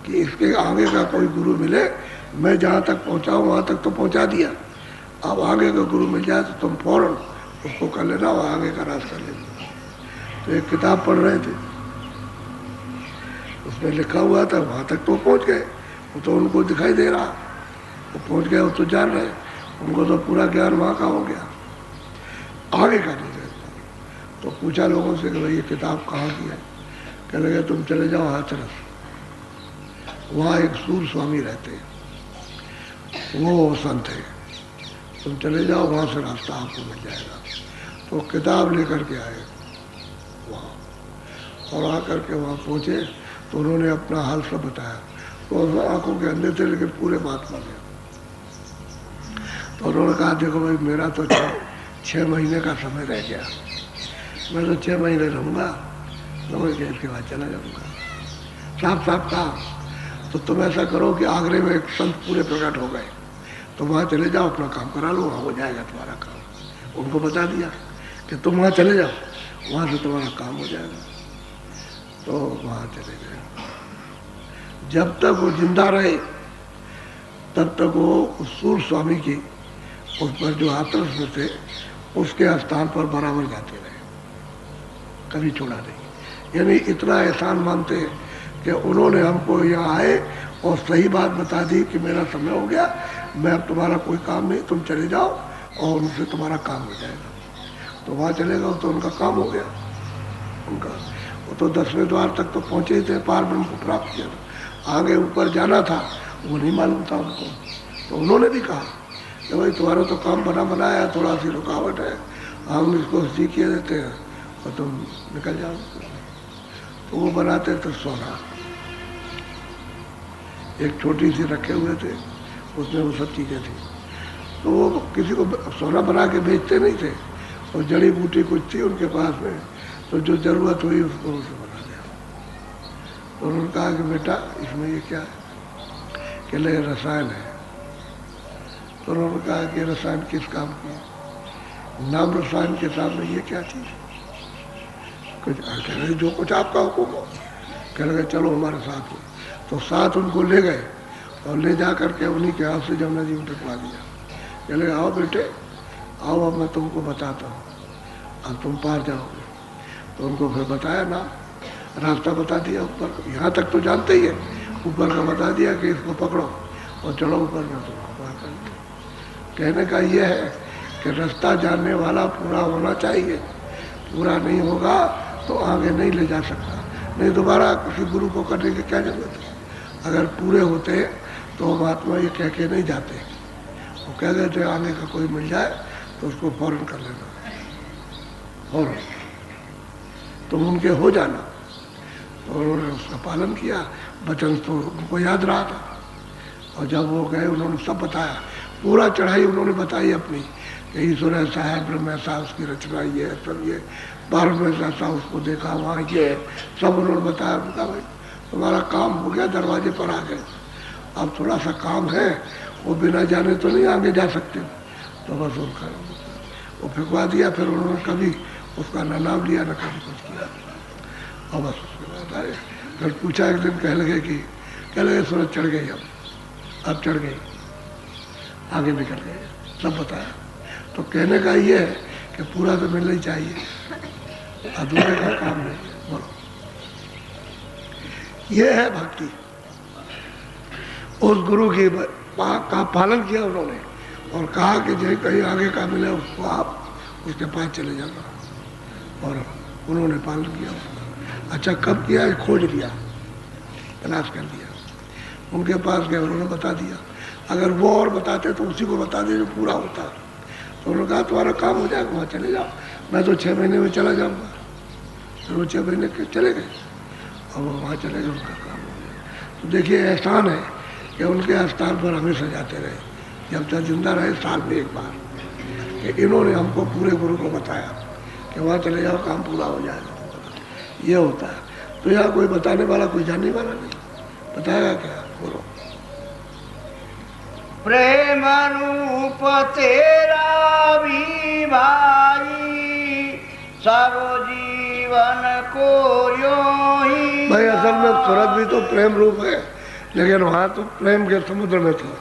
कि इसके आगे का कोई गुरु मिले, मैं जहाँ तक पहुँचाऊँ वहाँ तक तो पहुँचा दिया, अब आगे का गुरु मिल जाए तो तुम फौरन उसको कर लेना और आगे का रास्ता लेना। तो एक किताब पढ़ रहे थे, उसमें लिखा हुआ था, वहाँ तक तो पहुँच गए, वो तो उनको दिखाई दे रहा, वो पहुँच गए, वो तो जान रहे, उनको तो पूरा ज्ञान वहाँ का हो गया, आगे का नहीं रहता। तो पूछा लोगों से कि भाई ये किताब कहाँ की है? कह लगे तुम चले जाओ हाथरस, वहाँ एक सूर स्वामी रहते हैं, वो संत है, तुम चले जाओ, वहाँ से रास्ता आपको मिल जाएगा। तो किताब लेकर के आए वहाँ, और आकर के वहाँ पहुँचे तो उन्होंने अपना हाल सब बताया। तो आंखों के अंदर थे लेकिन पूरे महात्मा थे। तो उन्होंने कहा देखो भाई मेरा तो 6 महीने का समय रह गया, मैं तो 6 महीने रहूँगा, समझ गए, इसके बाद चला जाऊँगा। साफ साफ कहा। तो तुम ऐसा करो कि आगरे में एक संत पूरे प्रकट हो गए, तो वहाँ चले जाओ, अपना काम करा लो, वहाँ हो जाएगा तुम्हारा काम। उनको बता दिया कि तुम वहाँ चले जाओ, वहाँ से तुम्हारा काम हो जाएगा। तो वहाँ चले गए। जब तक वो जिंदा रहे तब तक वो उस सूर स्वामी की, उस पर जो हाथरस में थे, उसके स्थान पर बराबर जाते रहे, कभी छोड़ा नहीं। यानी इतना एहसान मानते कि उन्होंने हमको यहाँ आए और सही बात बता दी कि मेरा समय हो गया, मैं अब तुम्हारा कोई काम नहीं, तुम चले जाओ और उनसे तुम्हारा काम हो जाएगा। तो वहाँ चले गए तो उनका काम हो गया उनका। वो तो 10वें द्वार तक तो पहुँचे थे, पार ब्रह्म को प्राप्त किया था, आगे ऊपर जाना था वो नहीं मालूम था उनको। तो उन्होंने भी कहा कि भाई तुम्हारा तो काम बना बनाया, थोड़ा सी रुकावट है, हम इसको सीखिए देते हैं और तुम निकल जाओ। तो वो बनाते थे सोना, एक छोटी सी रखे हुए थे, उसमें वो सब चीज़ें थी। तो वो किसी को सोना बना के बेचते नहीं थे, और जड़ी बूटी कुछ थी उनके पास में, तो जो ज़रूरत हुई उसको उसे बना दिया। तो उन्होंने कहा कि बेटा इसमें ये क्या है? कि ले रसायन है। तो उन्होंने कहा कि रसायन किस काम की है? नाम रसायन के सामने ये क्या चीज़? कुछ कह रहे जो कुछ आपका हुक्म हो। कह लगे चलो हमारे साथ हो। तो साथ उनको ले गए और ले जा करके उन्हीं के हाथ से जमुना जी में टकवा दिया। कह लगे आओ बेटे आओ, अब मैं तुमको बताता हूँ, अब तुम पार जाओगे। तो उनको फिर बताया ना, रास्ता बता दिया ऊपर, यहाँ तक तो जानते ही है, ऊपर का बता दिया कि इसको पकड़ो और चलो ऊपर में, तो पार कर दिया। कहने का ये है कि रास्ता जानने वाला पूरा होना चाहिए, पूरा नहीं होगा तो आगे नहीं ले जा सकता। नहीं दोबारा किसी गुरु को करने की क्या जरूरत है। अगर पूरे होते तो महात्मा ये कह के नहीं जाते, वो कह देते आगे का कोई मिल जाए तो उसको फौरन कर लेना, फौरन तुम उनके हो जाना। तो उन्होंने उसका पालन किया, वचन तो उनको याद रहा था। और जब वो गए उन्होंने सब बताया, पूरा चढ़ाई उन्होंने बताई अपनी कि ईश्वर ऐसा है, ब्रह्म ऐसा, उसकी रचना ये है, सब ये, पारम ऐसा, उसको देखा वहाँ ये है, सब उन्होंने बताया। उनका भाई तुम्हारा काम हो गया, दरवाजे पर आ गए, अब थोड़ा सा काम है, वो बिना जाने तो नहीं आगे जा सकते। तो बस उनका वो फेंकवा दिया। फिर उन्होंने कभी उसका न नाम लिया न कभी कुछ किया। और बस उसके बाद आए, फिर पूछा एक दिन, कह लगे सूरज चढ़ गई, अब चढ़ गई, आगे निकल गए, सब बताया। तो कहने का ये है कि पूरा तो मिलना ही चाहिए, अधूरे का काम नहीं। बोलो, ये है भक्ति। उस गुरु की का पालन किया उन्होंने और कहा कि जो कहीं आगे का मिले उसको आप उसके पास चले जाना, और उन्होंने पालन किया उसका। अच्छा, कब किया? खोज लिया, तलाश कर लिया, उनके पास गए, उन्होंने बता दिया। अगर वो और बताते तो उसी को बता दे जो पूरा होता। तो उन्होंने कहा तुम्हारा काम हो जाएगा, वहाँ चले जाओ, मैं तो 6 महीने में चला जाऊँगा। फिर वो 6 महीने के चले गए और वो वहाँ चले गए, उनका काम हो गया। तो देखिए, एहसान है कि उनके स्थान पर हमेशा जाते रहे, जब तक जिंदा रहे, साल में एक बार, कि इन्होंने हमको पूरे गुरु को बताया कि वहाँ चले जाओ, काम पूरा हो जाएगा। ये होता है। तो यहाँ कोई बताने वाला, कोई जानने वाला नहीं, बताएगा क्या? बोलो। प्रेम रूप तेरा भी भाई, सब जीवन को यूं ही। भाई असल में सूरत भी तो प्रेम रूप है, लेकिन वहाँ तो प्रेम के समुद्र में थी।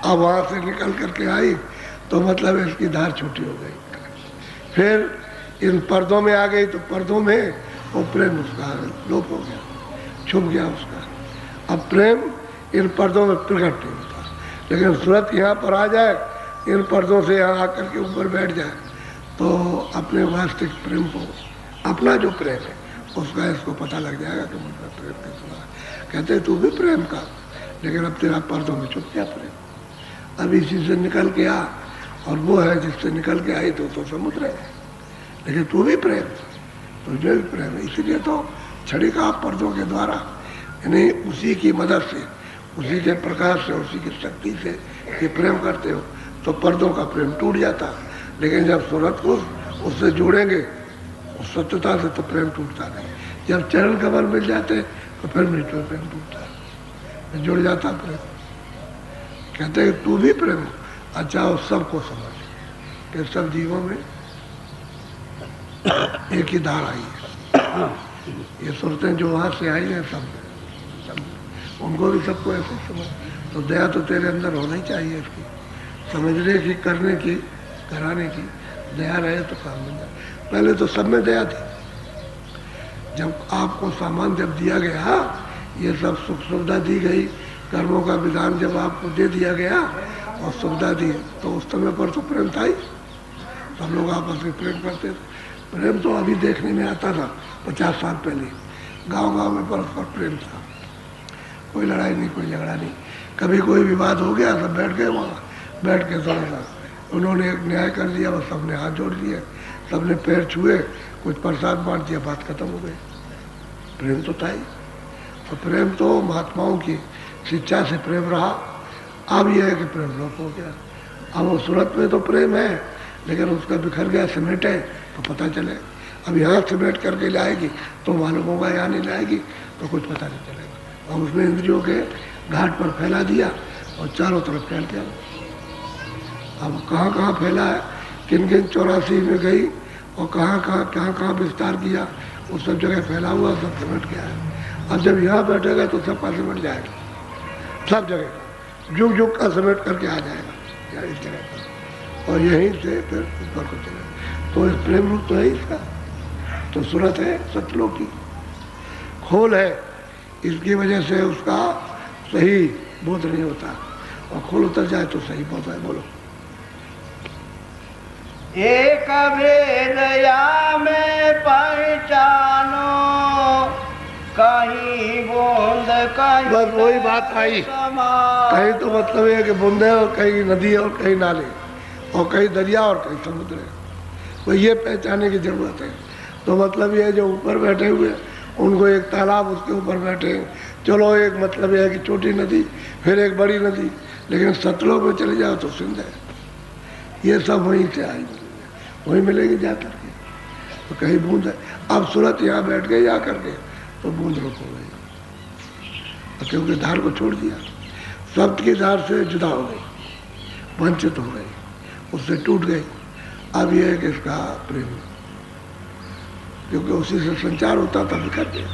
अब वहाँ से निकल करके आई तो मतलब इसकी धार छोटी हो गई, फिर इन पर्दों में आ गई, तो पर्दों में वो प्रेम उसका लोप हो गया, छुप गया उसका। अब प्रेम इन पर्दों में प्रकट नहीं होता, लेकिन सूरत यहाँ पर आ जाए, इन पर्दों से यहाँ आकर के ऊपर बैठ जाए, तो अपने वास्तविक प्रेम को, अपना जो प्रेम है उसका इसको पता लग जाएगा कि मुझका प्रेम कैसा है। कहते तू भी प्रेम का, लेकिन अब तेरा पर्दों में छुप गया प्रेम। अब इसी से निकल के आ, और वो है जिससे निकल के आई तो समुद्र है, लेकिन तू भी प्रेम, तुझे भी प्रेम है। इसीलिए तो छड़ी का पर्दों के द्वारा, यानी उसी की मदद से, उसी के प्रकाश से, उसी की शक्ति से ये प्रेम करते हो, तो पर्दों का प्रेम टूट जाता। लेकिन जब सूरत को उससे जोड़ेंगे, उस सत्यता से, तो प्रेम टूटता नहीं। जब चरण कमल मिल जाते तो फिर नहीं तो प्रेम टूटता, जुड़ जाता प्रेम। कहते हैं तू भी प्रेम। अच्छा, उस सबको समझ कि सब जीवों में एक ही धार आई है। ये सूरतें जो वहाँ से आई हैं, सब उनको भी सबको ऐसे समझ। तो दया तो तेरे अंदर होना ही चाहिए, इसकी समझने की, करने की, कराने की दया रहे तो काम बन जाए। पहले तो सब में दया थी। जब आपको सामान जब दिया गया, ये सब सुख सुविधा दी गई, कर्मों का विधान जब आपको दे दिया गया और सुविधा दी, तो उस समय पर तो प्रेम था ही। सब लोग आपस में प्रेम करते थे। प्रेम तो अभी देखने में आता था 50 साल पहले, गांव-गांव में परस्पर प्रेम था, कोई लड़ाई नहीं, कोई झगड़ा नहीं। कभी कोई विवाद हो गया, सब बैठ गए वहाँ, बैठ के थोड़ा सा उन्होंने एक न्याय कर दिया, बस सबने हाथ जोड़ दिए, सबने पैर छुए, कुछ प्रसाद बांट दिया, बात खत्म हो गई। प्रेम तो था ही। तो प्रेम तो महात्माओं की शिक्षा से प्रेम रहा। अब यह है कि प्रेम लोप हो गया। अब वो सूरत में तो प्रेम है, लेकिन उसका बिखर गया, समेटे तो पता चले। अब यहाँ समेट करके लाएगी तो मालूम होगा, यहाँ नहीं लाएगी तो कुछ पता नहीं चलेगा। और उसने इंद्रियों के घाट पर फैला दिया और चारों तरफ फैल गया। अब कहाँ कहाँ फैला है, किन किन 84 में गई और कहाँ विस्तार किया, वो सब जगह फैला हुआ, सब समेट गया है। अब जब यहाँ बैठेगा तो सबका समेट जाएगा, सब जगह जुग जुग का समेट करके आ जाएगा इस जगह पर, और यहीं से फिर ऊपर को चलेगा। तो इस प्रेम रूप तो है इसका। तो सूरत है सतलोक की, खोल है, इसकी वजह से उसका सही बोध नहीं होता, और खोल उतर जाए तो सही बोध है। बोलो। एक भेद या में पहचानो, कहीं बूंद कहीं बस वही बात आई, कहीं तो मतलब ये है कि बूंदे और कहीं नदी है और कहीं नाले और कहीं दरिया और कहीं समुद्र है। तो ये पहचानने की जरूरत है। तो मतलब ये जो ऊपर बैठे हुए उनको एक तालाब उसके ऊपर बैठे, चलो एक मतलब ये है कि छोटी नदी फिर एक बड़ी नदी, लेकिन सतलोक में चले जाओ तो सिंध है। ये सब वहीं से आई, वहीं मिलेगी जा करके। तो कहीं बूंद है। अब सूरत यहाँ बैठ गई आ करके तो बूंद रुक हो गई, क्योंकि धार को छोड़ दिया, शब्द की धार से जुदा हो गई, वंचित हो गई, उससे टूट गई। अब यह है कि इसका प्रेम, क्योंकि उसी से संचार होता था, बिखर गया।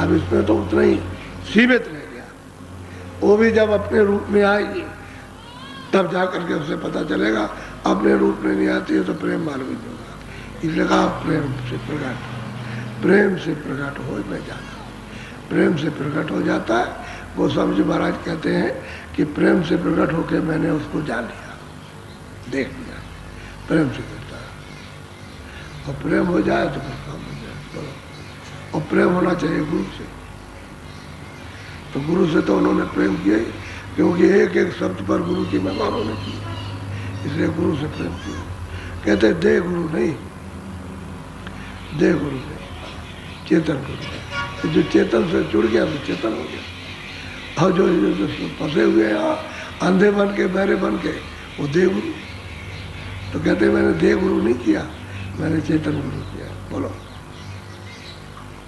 अब इसमें तो उतना ही सीमित रह गया। वो भी जब अपने रूप में आएगी तब जा करके उसे पता चलेगा, अपने रूप में नहीं आती है तो प्रेम मालूम नहीं होगा। इसलिए कहा प्रेम से प्रकट, प्रेम से प्रकट हो मैं जाना, प्रेम से प्रकट हो जाता है। गोस्वामी जी महाराज कहते हैं कि प्रेम से प्रकट होकर मैंने उसको जान लिया, देख लिया, प्रेम से करता है। और प्रेम हो जाए तो फिर काम हो जाए। बोलो। और प्रेम होना चाहिए गुरु से। तो गुरु से तो उन्होंने प्रेम किया ही, क्योंकि एक एक शब्द पर गुरु की महिमा उन्होंने की, इसलिए गुरु से प्रेम किया। कहते दे गुरु नहीं, दे गुरु नहीं, चेतन गुरु। तो जो चेतन से जुड़ गया तो चेतन हो गया। और जो फंसे हुए हैं अंधे बन के बहरे बन के, वो दे गुरु। तो कहते मैंने दे गुरु नहीं किया, मैंने चेतन गुरु किया। बोलो।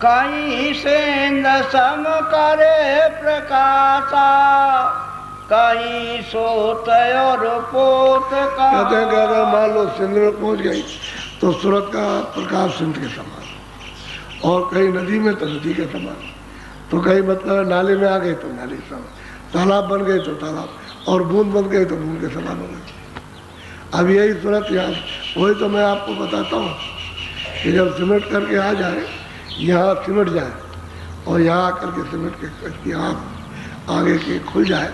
कहीं सेंद सम करे प्रकाशा, कहीं सोत और पोत का। कहते हैं कि अगर मान लो सिंध में पहुंच गई तो सूरत का प्रकाश सिंध के समान, और कहीं नदी में तो नदी के समान, तो कहीं मतलब नाले में आ गए तो नाले के समान, तालाब बन गए तो तालाब, और बूंद बन गए तो बूंद के समान हो गए। अब यही सूरत यहाँ, वही तो मैं आपको बताता हूँ कि जब सिमट करके आ जाए, यहाँ सिमट जाए और यहाँ आकर के सिमट के यहाँ आगे के खुल जाए,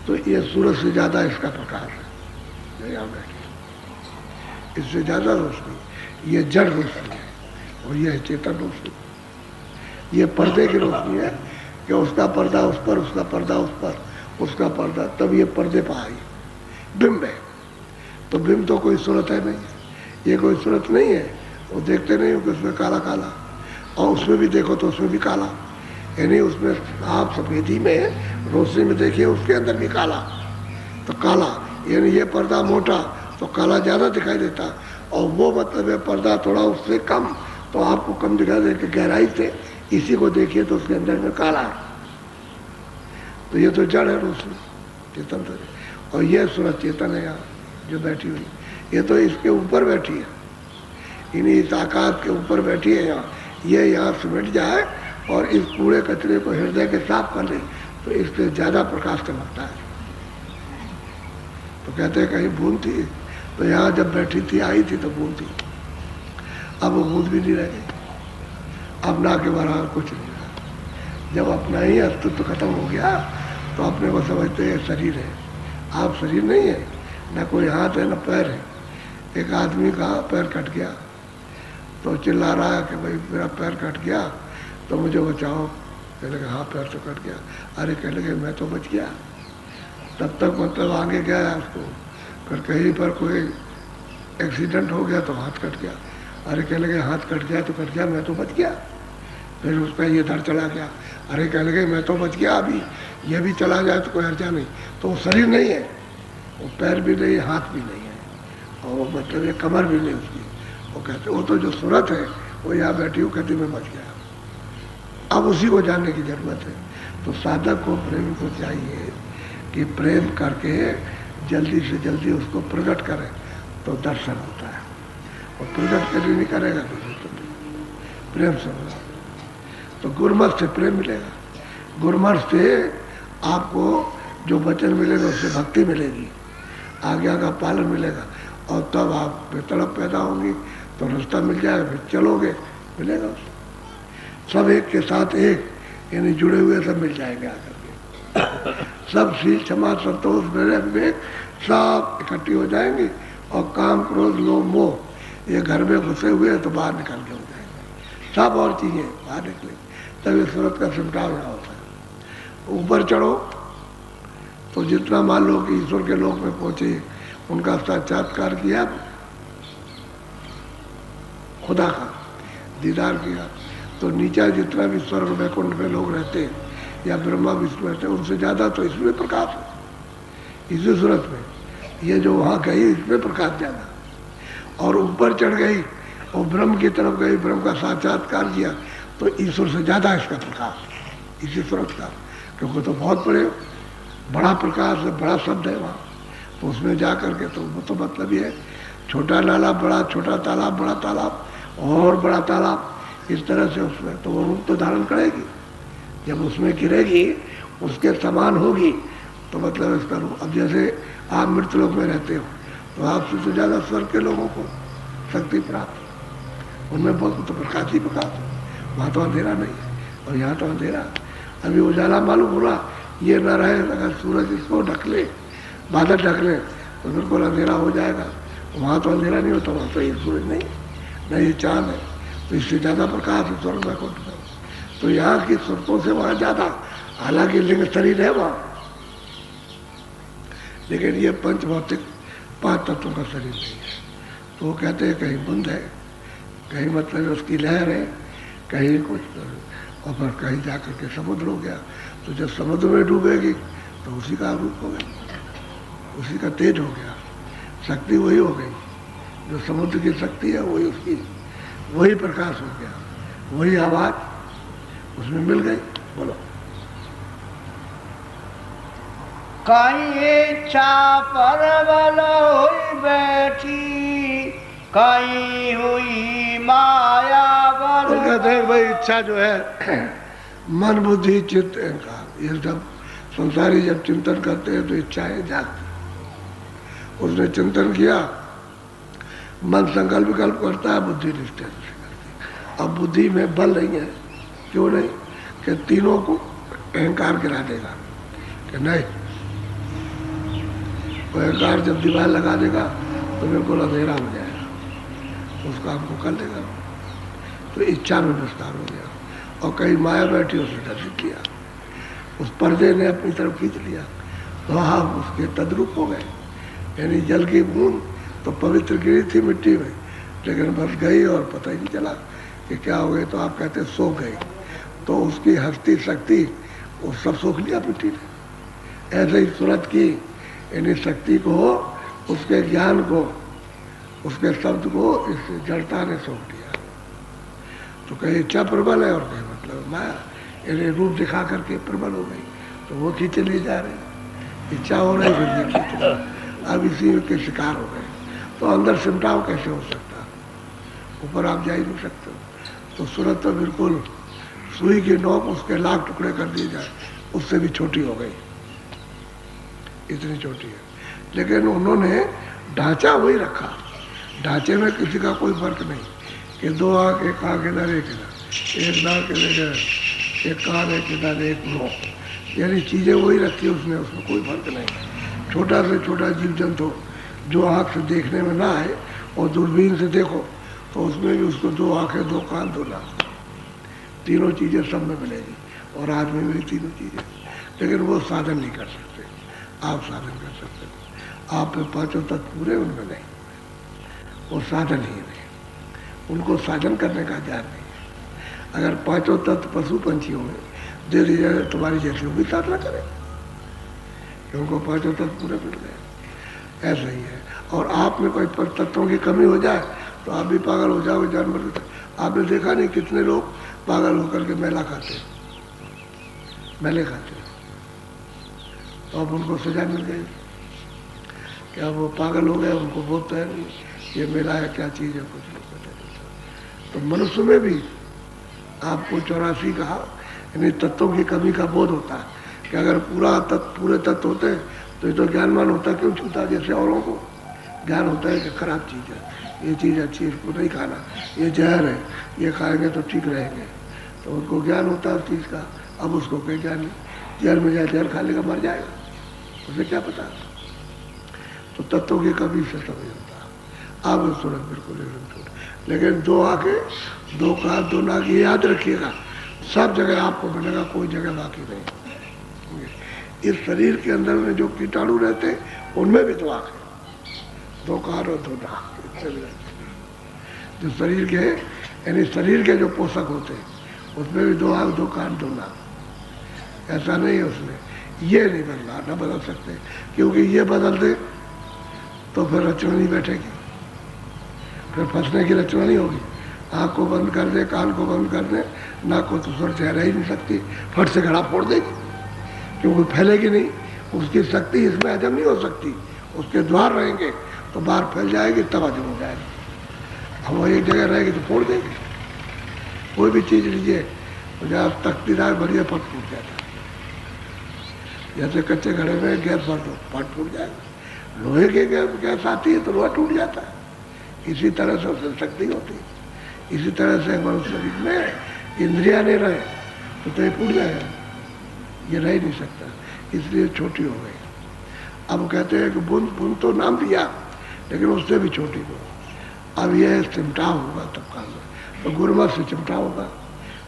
तो ये सूरज से ज़्यादा इसका प्रकाश है। यहाँ बैठे इससे ज़्यादा रोशनी, ये जड़ रोशनी है और ये है चेतन रोशनी। ये पर्दे की रोशनी है कि उसका पर्दा उस पर, उसका पर्दा उस पर, उसका पर्दा, तब ये पर्दे पर आई बिंब है। तो बिंब तो कोई सूरत है नहीं, ये कोई सूरत नहीं है। वो देखते नहीं हो कि उसमें काला काला, और उसमें भी देखो तो उसमें भी काला, यानी उसमें आप सफेदी में रोशनी में देखिए उसके अंदर भी काला, तो काला यानी ये पर्दा मोटा तो काला ज़्यादा दिखाई देता, और वो मतलब है पर्दा थोड़ा उससे कम तो आपको कम दिखाई दे, गहराई से इसी को देखिए तो उसके अंदर में काला है। तो ये तो जड़ है रोशनी, चेतन तो। और ये सूरज चेतन है यहाँ जो बैठी हुई, ये तो इसके ऊपर बैठी है, इन्हीं इस आकाश के ऊपर बैठी है यहाँ। ये यहाँ सिमट जाए और इस कूड़े कचरे को हृदय के साफ कर ले तो इससे ज़्यादा प्रकाश चमकता है। तो कहते हैं कहीं बूंद थी, तो यहाँ जब बैठी थी आई थी तो बूंद थी, अब वो बूंद भी नहीं रह गई, अब ना के बराबर कुछ नहीं रहा। जब अपना ही अस्तित्व खत्म हो गया तो अपने को समझते हैं शरीर है। आप शरीर नहीं है, ना कोई हाथ है ना पैर है। एक आदमी का पैर कट गया तो चिल्ला रहा है कि भाई मेरा पैर कट गया तो मुझे बचाओ। कहने लगे हाँ पैर तो कट गया। अरे कहने लगे मैं तो बच गया। तब तक मतलब आगे गया उसको, फिर कहीं पर कोई एक्सीडेंट हो गया तो हाथ कट गया। अरे कहने लगे हाथ कट गया तो कट गया, मैं तो बच गया। फिर उसका ये धड़ चला गया। अरे कहने लगे मैं तो बच गया, अभी ये भी चला जाए तो कोई हर्जा नहीं। तो वो शरीर नहीं है, वो पैर भी नहीं, हाथ भी नहीं है, और वो मतलब ये कमर भी नहीं उसकी। वो कहते वो तो जो सूरत है वो यहाँ बैठी हूँ, कहती मैं बच गया। अब उसी को जानने की जरूरत है। तो साधक को, प्रेमी को चाहिए कि प्रेम करके जल्दी से जल्दी उसको प्रकट करें तो दर्शन होता है, और प्रकट करके नहीं करेगा तो प्रेम से होगा। तो गुरमत से प्रेम मिलेगा, गुरमत से आपको जो वचन मिलेगा उससे भक्ति मिलेगी, आज्ञा का पालन मिलेगा, और तब आप में तड़प पैदा होंगी तो रास्ता मिल जाएगा, फिर चलोगे मिलेगा। सब एक के साथ एक, यानी जुड़े हुए सब मिल जाएंगे आकर के। सब शील क्षमा संतोष मेरे विवेक सब इकट्ठी हो जाएंगी और काम क्रोध लोभ मोह ये घर में घुसे हुए हैं तो बाहर निकल के हो जाएंगे। सब और चीजें बाहर निकलेंगी, तभी सूरत का सिमटाव यहाँ होता है। ऊपर चढ़ो तो जितना मान लो कि ईश्वर के लोक में पहुंचे, उनका साक्षात्कार किया, खुदा का दीदार किया, तो नीचा जितना भी स्वर्ग वैकुंठ में लोग रहते हैं या ब्रह्मा विष्णु रहते हैं, उनसे ज्यादा तो इसमें प्रकाश है, इसी सूरत में। ये जो वहाँ गई इसमें प्रकाश ज्यादा, और ऊपर चढ़ गई और ब्रह्म की तरफ गई, ब्रह्म का साक्षात्कार किया, तो ईश्वर से ज्यादा इसका प्रकाश इसी सूरत का, क्योंकि तो बहुत बड़ा प्रकाश है, बड़ा शब्द है वहाँ, तो उसमें जा करके तो वो तो मतलब ये है, छोटा नाला बड़ा, छोटा तालाब बड़ा तालाब और बड़ा तालाब, इस तरह से उसमें तो वो रूप तो धारण करेगी। जब उसमें गिरेगी उसके समान होगी तो मतलब इसका रूप। अब जैसे आप मृत्यु लोक में रहते हो तो आपसे तो ज़्यादा स्वर्ग के लोगों को शक्ति प्राप्त, उनमें बहुत तो प्रकाश ही प्रकाश है, वहाँ तो अंधेरा नहीं है और यहाँ तो अंधेरा। अभी उजाला मालूम हो रहा, ये न रहे, अगर सूरज इसको ढक ले, बादल ढक ले तो बिल्कुल अंधेरा हो जाएगा। वहाँ तो अंधेरा नहीं होता, वहाँ तो ये सूरज नहीं, न ये चाँद है, तो इससे ज़्यादा प्रकाश है स्वर्ग वैकुंठ में। तो यहाँ की स्वर्गों से वहाँ ज़्यादा, हालांकि लिंग शरीर है वहाँ, लेकिन ये पंच भौतिक 5 तत्वों का शरीर नहीं है। तो वो कहते हैं कहीं बुंद है, कहीं मतलब उसकी लहर है, कहीं कुछ, और फिर कहीं जाकर के समुद्र हो गया। तो जब समुद्र में डूबेगी तो उसी का रूप हो गई, उसी का तेज हो गया, शक्ति वही हो गई, जो समुद्र की शक्ति है वही उसकी, वही प्रकाश हो गया, वही आवाज उसमें मिल गई। बोलो। कहीं इच्छा परबल हुई बैठी, कहीं हुई माया बल। तो कहते हैं भाई इच्छा जो है मन बुद्धि चित्त अहंकार, ये सब संसारी जब चिंतन करते हैं तो इच्छाएं जागती। उसने चिंतन किया, मन संकल्प विकल्प करता है, बुद्धि निश्चय से करती है। अब बुद्धि में बल नहीं है, क्यों नहीं, कि तीनों को अहंकार गिरा देगा कि नहीं, वो अहंकार जब दीवार लगा देगा तो बिल्कुल अंधेरा हो जाएगा, उस काम को कर लेगा। तो इच्छा में विस्तार हो गया, और कहीं माया बैठी उसने दर्शित किया, उस पर्दे ने अपनी तरफ खींच लिया, तो हम उसके तद्रूप हो गए। यानी जल की बूंद तो पवित्र गिरी थी मिट्टी में, लेकिन बस गई और पता ही नहीं चला कि क्या हो गई। तो आप कहते सो गई, तो उसकी हस्ती शक्ति वो सब सोख लिया मिट्टी ने। ऐसे ही सूरत की यानी शक्ति को, उसके ज्ञान को, उसके शब्द को इस जड़ता ने सोख लिया। तो कहीं इच्छा प्रबल है और कहीं मतलब माया, यानी रूप दिखा करके प्रबल हो गई, तो वो खींचे ले जा रहे, इच्छा हो रही फिर ये खींच रहे, अब इसी के शिकार हो गए। तो अंदर सिमटाव कैसे हो सकता, ऊपर आप जा ही नहीं सकते। तो सूरत तो बिल्कुल सुई की नोक उसके लाख टुकड़े कर दिए जाए, उससे भी छोटी हो गई, इतनी छोटी है। लेकिन उन्होंने ढांचा वही रखा, ढांचे में किसी का कोई फर्क नहीं कि 2 आँख, एक आँख इधर, एक इधर, एक नाक इधर, एक कान एक इधर, एक मुँह, यानी चीज़ें वही रखी उसने, उसमें कोई फर्क नहीं। छोटा से छोटा जीव जंतु जो आँख से देखने में ना आए और दूरबीन से देखो तो उसमें भी उसको 2 आँखें, 2 कान, 2 नाक, तीनों चीज़ें सब में मिलेगी, और आदमी में भी तीनों चीज़ें। लेकिन वो साधन नहीं कर सकते, आप साधन कर सकते हो। आप में 5 तत्व पूरे, उनमें नहीं, वो साधन ही नहीं, उनको साधन करने का ज्ञान नहीं है। अगर 5 तत्व पशु पंछियों में दे दी जाए तुम्हारी जैसी वो भी साधना करें, उनको 5 तत्व पूरे मिल गए। ऐसा ही है। और आप में कोई तत्वों की कमी हो जाए तो आप भी पागल हो जाओगे, जानवर की तरह। आपने देखा नहीं कितने लोग पागल होकर के मैला खाते, मैले खाते, तो अब उनको सजा मिल गई। क्या वो पागल हो गए, उनको बोलते हैं नहीं ये मेला है, क्या चीज़ है, कुछ नहीं पता चलता। तो मनुष्य में भी आपको 84 कहा, यानी तत्वों की कमी का बोध होता है कि अगर पूरे तत्व होते तो ये तो ज्ञानवान होता, क्यों छूता। जैसे औरों को ज्ञान होता है कि खराब चीज़ है, ये चीज़ अच्छी है, इसको नहीं खाना, ये जहर है, ये खाएंगे तो ठीक रहेंगे, तो उनको ज्ञान होता है उस चीज़ का। अब उसको कोई ज्ञान नहीं, जहर में जाए जहर खा लेगा मर जाएगा, उसे क्या पता। तो तत्वों की कभी से समझ होता आप सूरत बिल्कुल एकदम छोटे, लेकिन दो आंखें दो कान दो नाक ये याद रखिएगा, सब जगह आपको मिलेगा, कोई जगह बाकी नहीं। इस शरीर के अंदर में जो कीटाणु रहते हैं उनमें भी दो आंखें दो कान और दो नाक, इससे भी रहते। जो शरीर के यानी शरीर के जो पोषक होते हैं उसमें भी दो आंख दो कान दो नाक, ऐसा नहीं है उसमें। ये नहीं बदला, ना बदल सकते, क्योंकि ये बदल दे तो फिर रचना नहीं बैठेगी, फिर फंसने की रचना नहीं होगी। आँख को बंद कर दे, कान को बंद कर दे, नाक को तो स्वर से रह ही नहीं सकती, फट से घड़ा फोड़ देगी, क्योंकि फैलेगी नहीं, उसकी शक्ति इसमें हजम नहीं हो सकती। उसके द्वार रहेंगे तो बाहर फैल जाएगी, तब हजम हो जाएगी। अब वो एक जगह रहेगी तो फोड़ देगी। कोई भी चीज़ लीजिए तो जब तख्तीदार बढ़िया फट फूट जाता है, जैसे कच्चे घड़े में गैस भर दो फट फूट जाएगा। लोहे के गैस आती है तो लोहा टूट जाता है, इसी तरह से उससे शक्ति होती है। इसी तरह से मनुष्य शरीर में इंद्रियां नहीं रहे तो ये टूट जाएगा, ये रह ही नहीं सकता, इसलिए छोटी हो गई। अब कहते हैं कि बूंद बूंद तो नाम दिया, लेकिन उससे भी छोटी हो। अब यह चिमटा होगा तब का, तो गुरुमत से चिमटा होगा,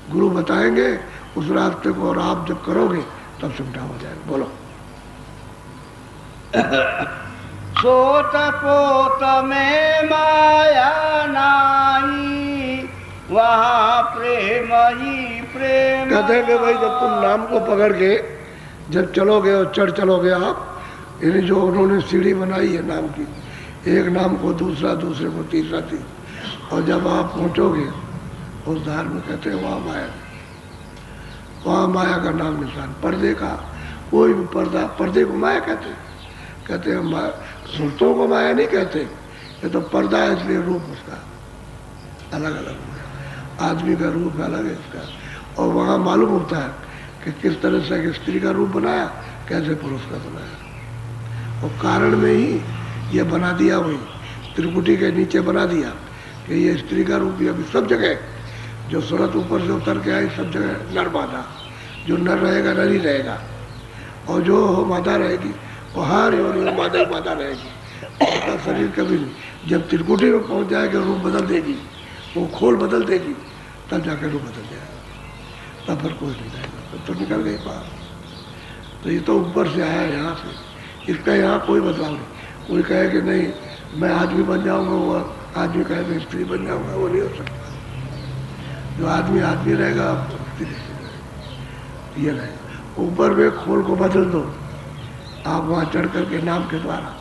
गुरु बताएंगे उस रास्ते को, और आप जब करोगे तब चिमटा हो जाएगा। बोलो। सोत पोत में माया नाई, वहाँ प्रेम ही प्रेम। कहते हैं कि भाई जब तुम नाम को पकड़ के जब चलोगे और चढ़ चलोगे आप, यानी जो उन्होंने सीढ़ी बनाई है नाम की, एक नाम को दूसरा, दूसरे को तीसरा, और जब आप पहुंचोगे उस धार में, कहते हैं वहाँ माया, वहाँ माया का नाम निशान, पर्दे का कोई भी पर्दा, पर्दे को माया कहते हैं। कहते हैं सुरतों को माया नहीं कहते, ये तो पर्दा है, इसलिए रूप उसका अलग अलग हो गया, आदमी का रूप अलग है इसका। और वहाँ मालूम होता है कि किस तरह से एक स्त्री का रूप बनाया, कैसे पुरुष का बनाया, और कारण में ही ये बना दिया, वही त्रिकुटी के नीचे बना दिया कि ये स्त्री का रूप भी। अभी सब जगह जो सूरत ऊपर से उतर के आई, सब जगह नर मादा, जो नर रहेगा नर ही रहेगा, और जो मादा रहेगी वो हर योनि मादा मादा रहेगी, उसका शरीर कभी नहीं। जब त्रिकुटी में पहुंच जाएगा रूप बदल देगी, वो खोल बदल देगी, तब जाकर रूप बदल जाएगा, तब फिर कोई नहीं जाएगा, तो निकल गई बात। तो ये तो ऊपर से आया है, यहाँ से, इसका यहाँ कोई बदलाव नहीं। कोई कहे कि नहीं मैं आदमी बन जाऊंगा, वो आदमी कहे मैं स्त्री बन जाऊंगा, वो नहीं हो सकता। जो आदमी आदमी रहेगा, स्त्री रहेगा, ये रहेगा। ऊपर में खोल को बदल दो आप, वहाँ चढ़ करके नाम के द्वारा,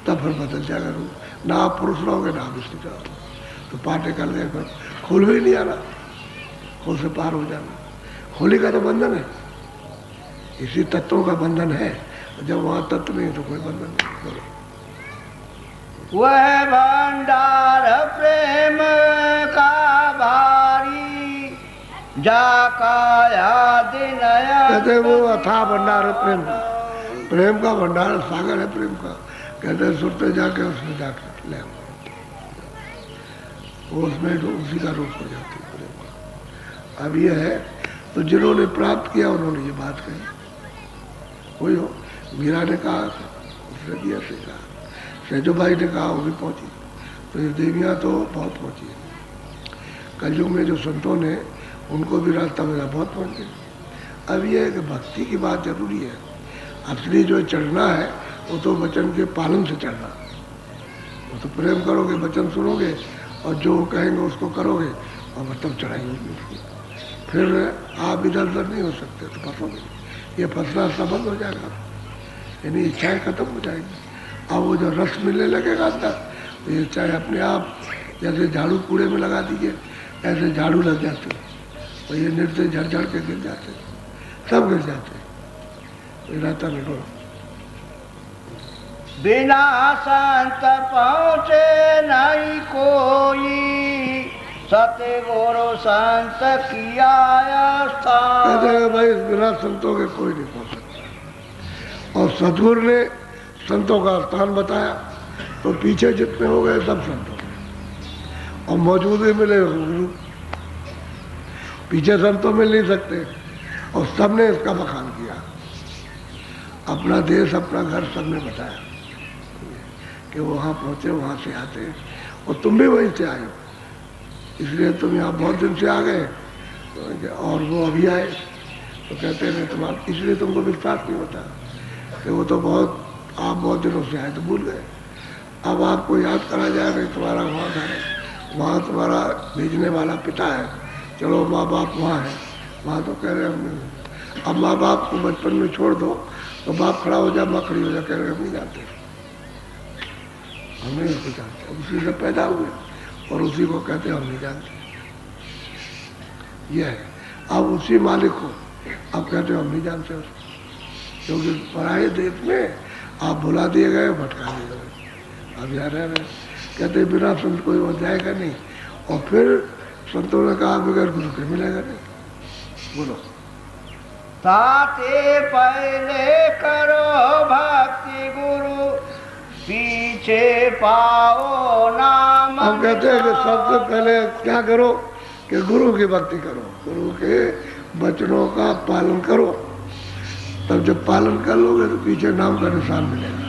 तब फिर बदल जाएगा रूप। ना आप पुरुष रहोगे ना आप स्त्री रहोगे, तो पार निकल गए, फिर खोल भी नहीं आना, खोल से पार हो जाना। होली का तो बंधन है, इसी तत्वों का बंधन है। जब वहाँ तत्व नहीं तो कोई बंधन नहीं। बोलो। वह भंडार प्रेम का भारी, जाका याद नया। कहते हैं वो अथाह भंडार है प्रेम का, प्रेम का भंडार सागर है प्रेम का। कहते हैं सुनते जाके उसमें जाके ले, उसमें उसी का रूप हो जाती है प्रेम का। अब ये है तो जिन्होंने प्राप्त किया उन्होंने ये बात कही, वही हो। मीरा ने कहा, उसने भी ऐसे कहा, सैजो भाई ने कहा, वो भी पहुंची। तो ये देवियाँ तो बहुत पहुंची है। कलयुग में जो संतों ने उनको भी रास्ता मिला, बहुत पहुंचे। अब ये है कि भक्ति की बात जरूरी है। असली जो चढ़ना है वो तो वचन के पालन से चढ़ना, वो तो प्रेम करोगे, वचन सुनोगे, और जो कहेंगे उसको करोगे, और तब चढ़ाई होगी उसकी। फिर आप इधर उधर नहीं हो सकते, तो फंसोगे। ये फंसना सबक हो जाएगा, यानी इच्छाएँ खत्म हो जाएगी। अब वो जो रस मिलने लगेगा अंदर, तो ये चाहे अपने आप, जैसे झाड़ू कूड़े में लगा दीजिए, ऐसे झाड़ू लग जाते, और ये निर्दय झड़ झड़ के गिर जाते, सब गिर जाते, रहता नहीं। बोलो। बिना संत पहुँचे नहीं कोई, सतगुरु संत किया स्थान। कहते हैं भाई बिना संतों के कोई नहीं पहुँच सकता, और सतगुरु ने संतों का स्थान बताया, तो पीछे जितने हो गए सब संतों के, और मौजूद ही मिले गुरु। पीछे संतों मिल नहीं सकते, और सबने इसका बखान किया। अपना देश अपना घर सबने बताया कि वहाँ पहुँचे, वहाँ से आते हैं, और तुम भी वहीं से आए हो, इसलिए तुम यहाँ बहुत दिन से आ गए। और वो अभी आए तो कहते हैं तुम्हारा, इसलिए तुमको विश्वास नहीं होता कि वो तो आप बहुत दिनों से आए तो भूल गए। अब आपको याद करा जाए कि तुम्हारा वहाँ घर है, वहाँ तुम्हारा भेजने वाला पिता है, चलो माँ बाप वहाँ है, वहाँ तो कह रहे हम। अब माँ बाप को बचपन में छोड़ दो तो बाप खड़ा हो जाए, माँ खड़ी हो जाए, कह रहे हम नहीं जानते, हम नहीं उसको जानते, उसी से पैदा हुए और उसी को कहते हम नहीं जानते। ये है, अब उसी मालिक को आप कहते हो हम नहीं जानते उसको, क्योंकि पराये देश में आप बुला दिए गए, भटका दिए गए। अब यहाँ रह रहे, कहते बिना संत कोई हो जाएगा नहीं, और फिर संतों ने कहा बगैर गुरु के मिलेगा नहीं। बोलो, ताते पहले करो भक्ति गुरु, पीछे पाओ नाम। हम कहते हैं कि सबसे पहले क्या करो कि गुरु की भक्ति करो, गुरु के वचनों का पालन करो, तब जब पालन कर लोगे तो पीछे नाम का निशान मिलेगा,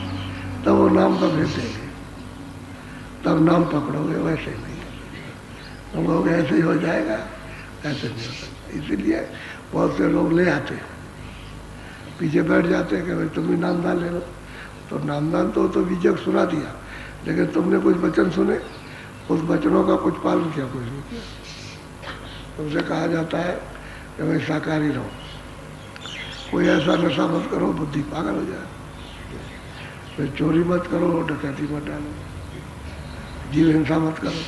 तब वो नाम का भेद देंगे, तब नाम पकड़ोगे। वैसे नहीं तुम कहोगे ऐसे ही हो जाएगा, ऐसे नहीं हो सकता। इसीलिए बहुत से लोग ले आते हैं, पीछे बैठ जाते हैं कि भाई तुम भी नामदान ले लो, तो नामदान तो बीजक सुना दिया, लेकिन तुमने कुछ वचन सुने, उस वचनों का कुछ पालन किया, कुछ नहीं किया। तुमसे कहा जाता है कि भाई शाकाहारी रहो, कोई ऐसा नशा मत करो बुद्धि पागल हो जाए, फिर चोरी मत करो, डकैती मत डालो, जीव हिंसा मत करो,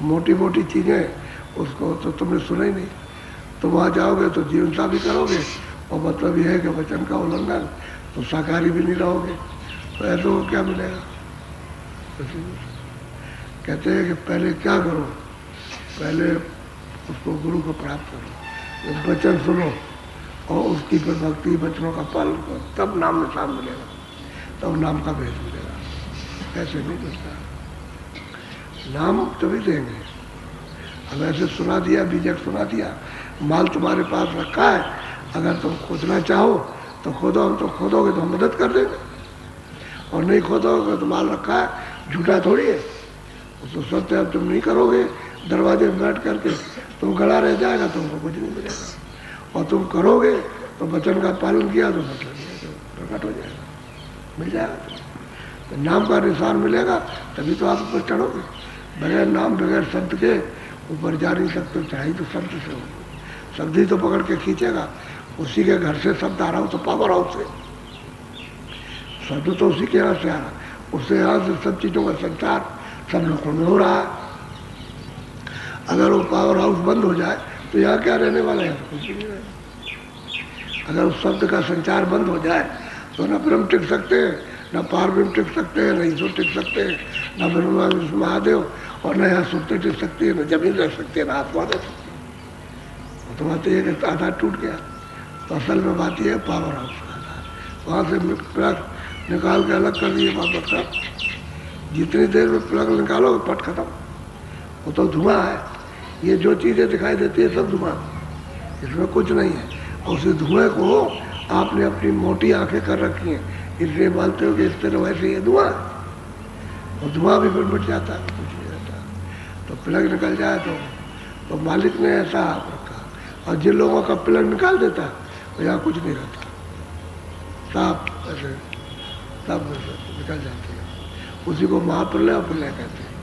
मोटी मोटी चीज़ें उसको तो तुमने सुना ही नहीं। तुम वहाँ जाओगे तो जीव हिंसा भी करोगे, और मतलब यह है कि वचन का उल्लंघन, तो शाकाहारी भी नहीं रहोगे, तो ऐसे को क्या मिलेगा। कहते हैं कि पहले क्या करो, पहले उसको गुरु को प्राप्त करो, वचन सुनो और उसकी फिर भक्ति वचनों का पालन करो, तब नाम निशान मिलेगा, तब नाम का भेद मिलेगा। ऐसे नहीं मिलता, नाम तभी देंगे। अब ऐसे सुना दिया, बीजक सुना दिया, माल तुम्हारे पास रखा है, अगर तुम खोदना चाहो तो खोदो, हम तो खोदोगे तो हम मदद कर देंगे, और नहीं खोदोगे तो माल रखा है, झूठा थोड़ी है, उसको सत्य अब तुम नहीं करोगे, दरवाजे में बैठ करके तुम खड़ा रह जाएगा, तुमको कुछ नहीं मिलेगा, और तुम करोगे तो वचन का पालन किया तो मतलब प्रकट हो जाएगा, मिल जाएगा। तो नाम का निशान मिलेगा तभी तो आप ऊपर चढ़ोगे, बगैर नाम बगैर शब्द के ऊपर जा नहीं सकते, चाहे तो शब्द से हो, शब्द ही तो पकड़ के खींचेगा, उसी के घर से शब्द आ रहा हो तो पावर हाउस से शब्द तो उसी के यहाँ से आ रहा, उससे यहाँ से सब चीज़ों का संचार सब लोगों में हो रहा है। अगर वो पावर हाउस बंद हो जाए तो यहाँ क्या रहने वाला है, कुछ नहीं रहे। अगर उस शब्द का संचार बंद हो जाए तो न ब्रह्म टिक सकते हैं, न पारब्रह्म टिक सकते हैं, न ईश्वर टिक सकते हैं, न ब्रह्मा विष्णु महादेव, और न यहाँ सुरते टिक सकती है, न जमीन रह सकती है, न आत्मा रह सकती है। तो बात यह है कि आधार टूट गया, तो असल में बात यह है पावर हाउस का आधार, वहाँ से प्लग निकाल के अलग कर दिए वापस का, जितनी देर में प्लग निकालोगे पट खत्म, वो तो धुआं है। ये जो चीज़ें दिखाई देती है सब धुआं, इसमें कुछ नहीं है। और उसी धुएं को आपने अपनी मोटी आंखें कर रखी हैं, इसलिए मानते हो कि इस तरह वैसे ये धुआं है, और धुआं भी फिर मिट जाता है, कुछ नहीं रहता। तो प्लग निकल जाए तो मालिक ने ऐसा आप रखा, और जिन लोगों का प्लग निकाल देता है तो यहाँ कुछ नहीं रहता, साफ ऐसे सब निकल जाते हैं। उसी को महाप्रलय और प्रलय कहते हैं,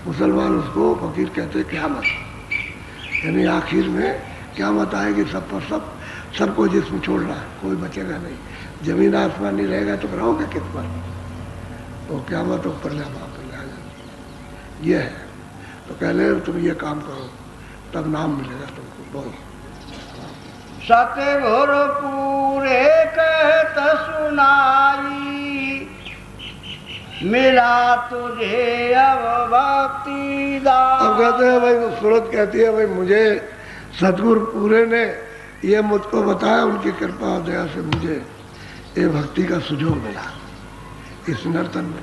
मुसलमान उसको फकीर कहते हैं क़यामत, यानी आखिर में क़यामत आएगी, सब पर सबको जिस्म छोड़ रहा है, कोई बचेगा नहीं, जमीन आसमान नहीं रहेगा तो रहोगे किस पर, तो क़यामत और प्रलय महाप्रलय आ जाए। ये है, तो कह ले तुम ये काम करो तब नाम मिलेगा तुमको। बोलो, सतगुरु पूरे कहत सुनाई, मिला तुझे अब भक्ति दान। अब कहते हैं भाई, सूरत कहती है भाई मुझे सतगुरु पूरे ने ये मुझको बताया, उनकी कृपा और दया से मुझे ये भक्ति का सुजोग मिला इस नर्तन में,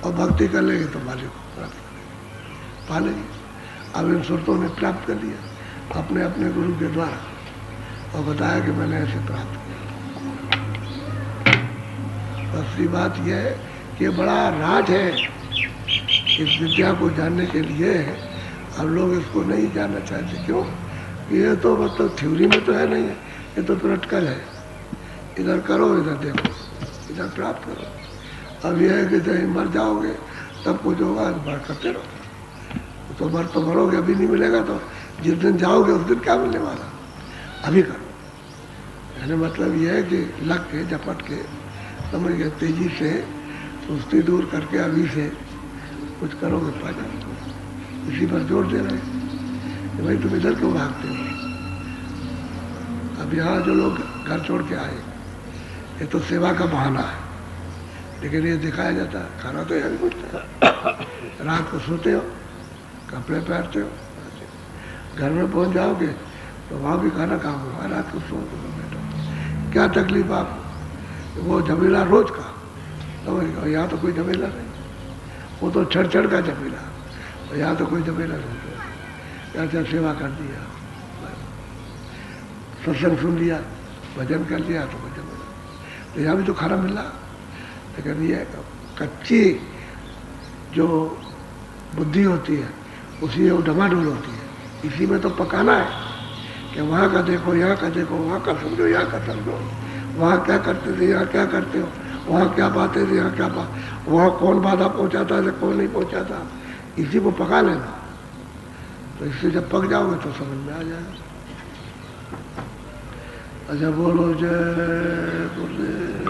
और भक्ति कर लेंगे तो मालिक को प्राप्त करेंगे, पा लेंगे। अब इन सुरतों ने प्राप्त कर लिया अपने अपने गुरु के द्वारा, और बताया कि मैंने ऐसे प्राप्त किया। दूसरी बात यह है कि ये बड़ा राज है। इस विद्या को जानने के लिए अब लोग इसको नहीं जानना चाहते। क्यों? ये तो मतलब थ्योरी में तो है नहीं है, ये तो प्रैक्टिकल है। इधर करो, इधर देखो, इधर प्राप्त करो। अब यह है कि जब मर जाओगे तब कुछ होगा, बार करते रहो। तो मर तो मरोगे, अभी नहीं मिलेगा तो जिस दिन जाओगे उस दिन क्या मिलने वाला, अभी करो। यानी मतलब यह है कि लग के झपट के समझ गए, तेजी से सुस्ती दूर करके अभी से कुछ करोगे पा जाओगे। इसी पर जोर दे रहे हैं कि भाई तुम इधर क्यों भागते हो। अब यहाँ जो लोग घर छोड़ के आए, ये तो सेवा का बहाना है, लेकिन ये दिखाया जाता है खाना तो यहाँ भी मिलता है। रात को सोते हो, कपड़े पहनते हो, घर में पहुँच जाओगे तो वहाँ भी खाना खाओगे, रात को सो बैठो, क्या तकलीफ आपको। वो झमेला रोज का, समझ गए। यहाँ तो कोई झमेला नहीं, वो तो छड़ छड़ का झमेला, और यहाँ तो कोई झमेला नहीं। यहाँ सेवा कर दिया, सत्संग सुन लिया, भजन कर लिया तो कोई झमेला। तो यहाँ भी तो खाना मिल रहा, लेकिन ये कच्ची जो बुद्धि होती है उसी में वो डमाडोल होती है। इसी में तो पकाना है कि वहाँ का देखो, यहाँ का देखो, वहाँ का समझो, यहाँ का समझो, वहाँ क्या करते थे, यहाँ क्या करते हो, वहाँ क्या बातें थी, यहाँ क्या बात, वहाँ कौन बाधा पहुँचाता है, कौन नहीं पहुँचाता, इसी को पका लेना। तो इससे जब पक जाओगे तो समझ में आ जाएगा। अच्छा बोलो जय बोले।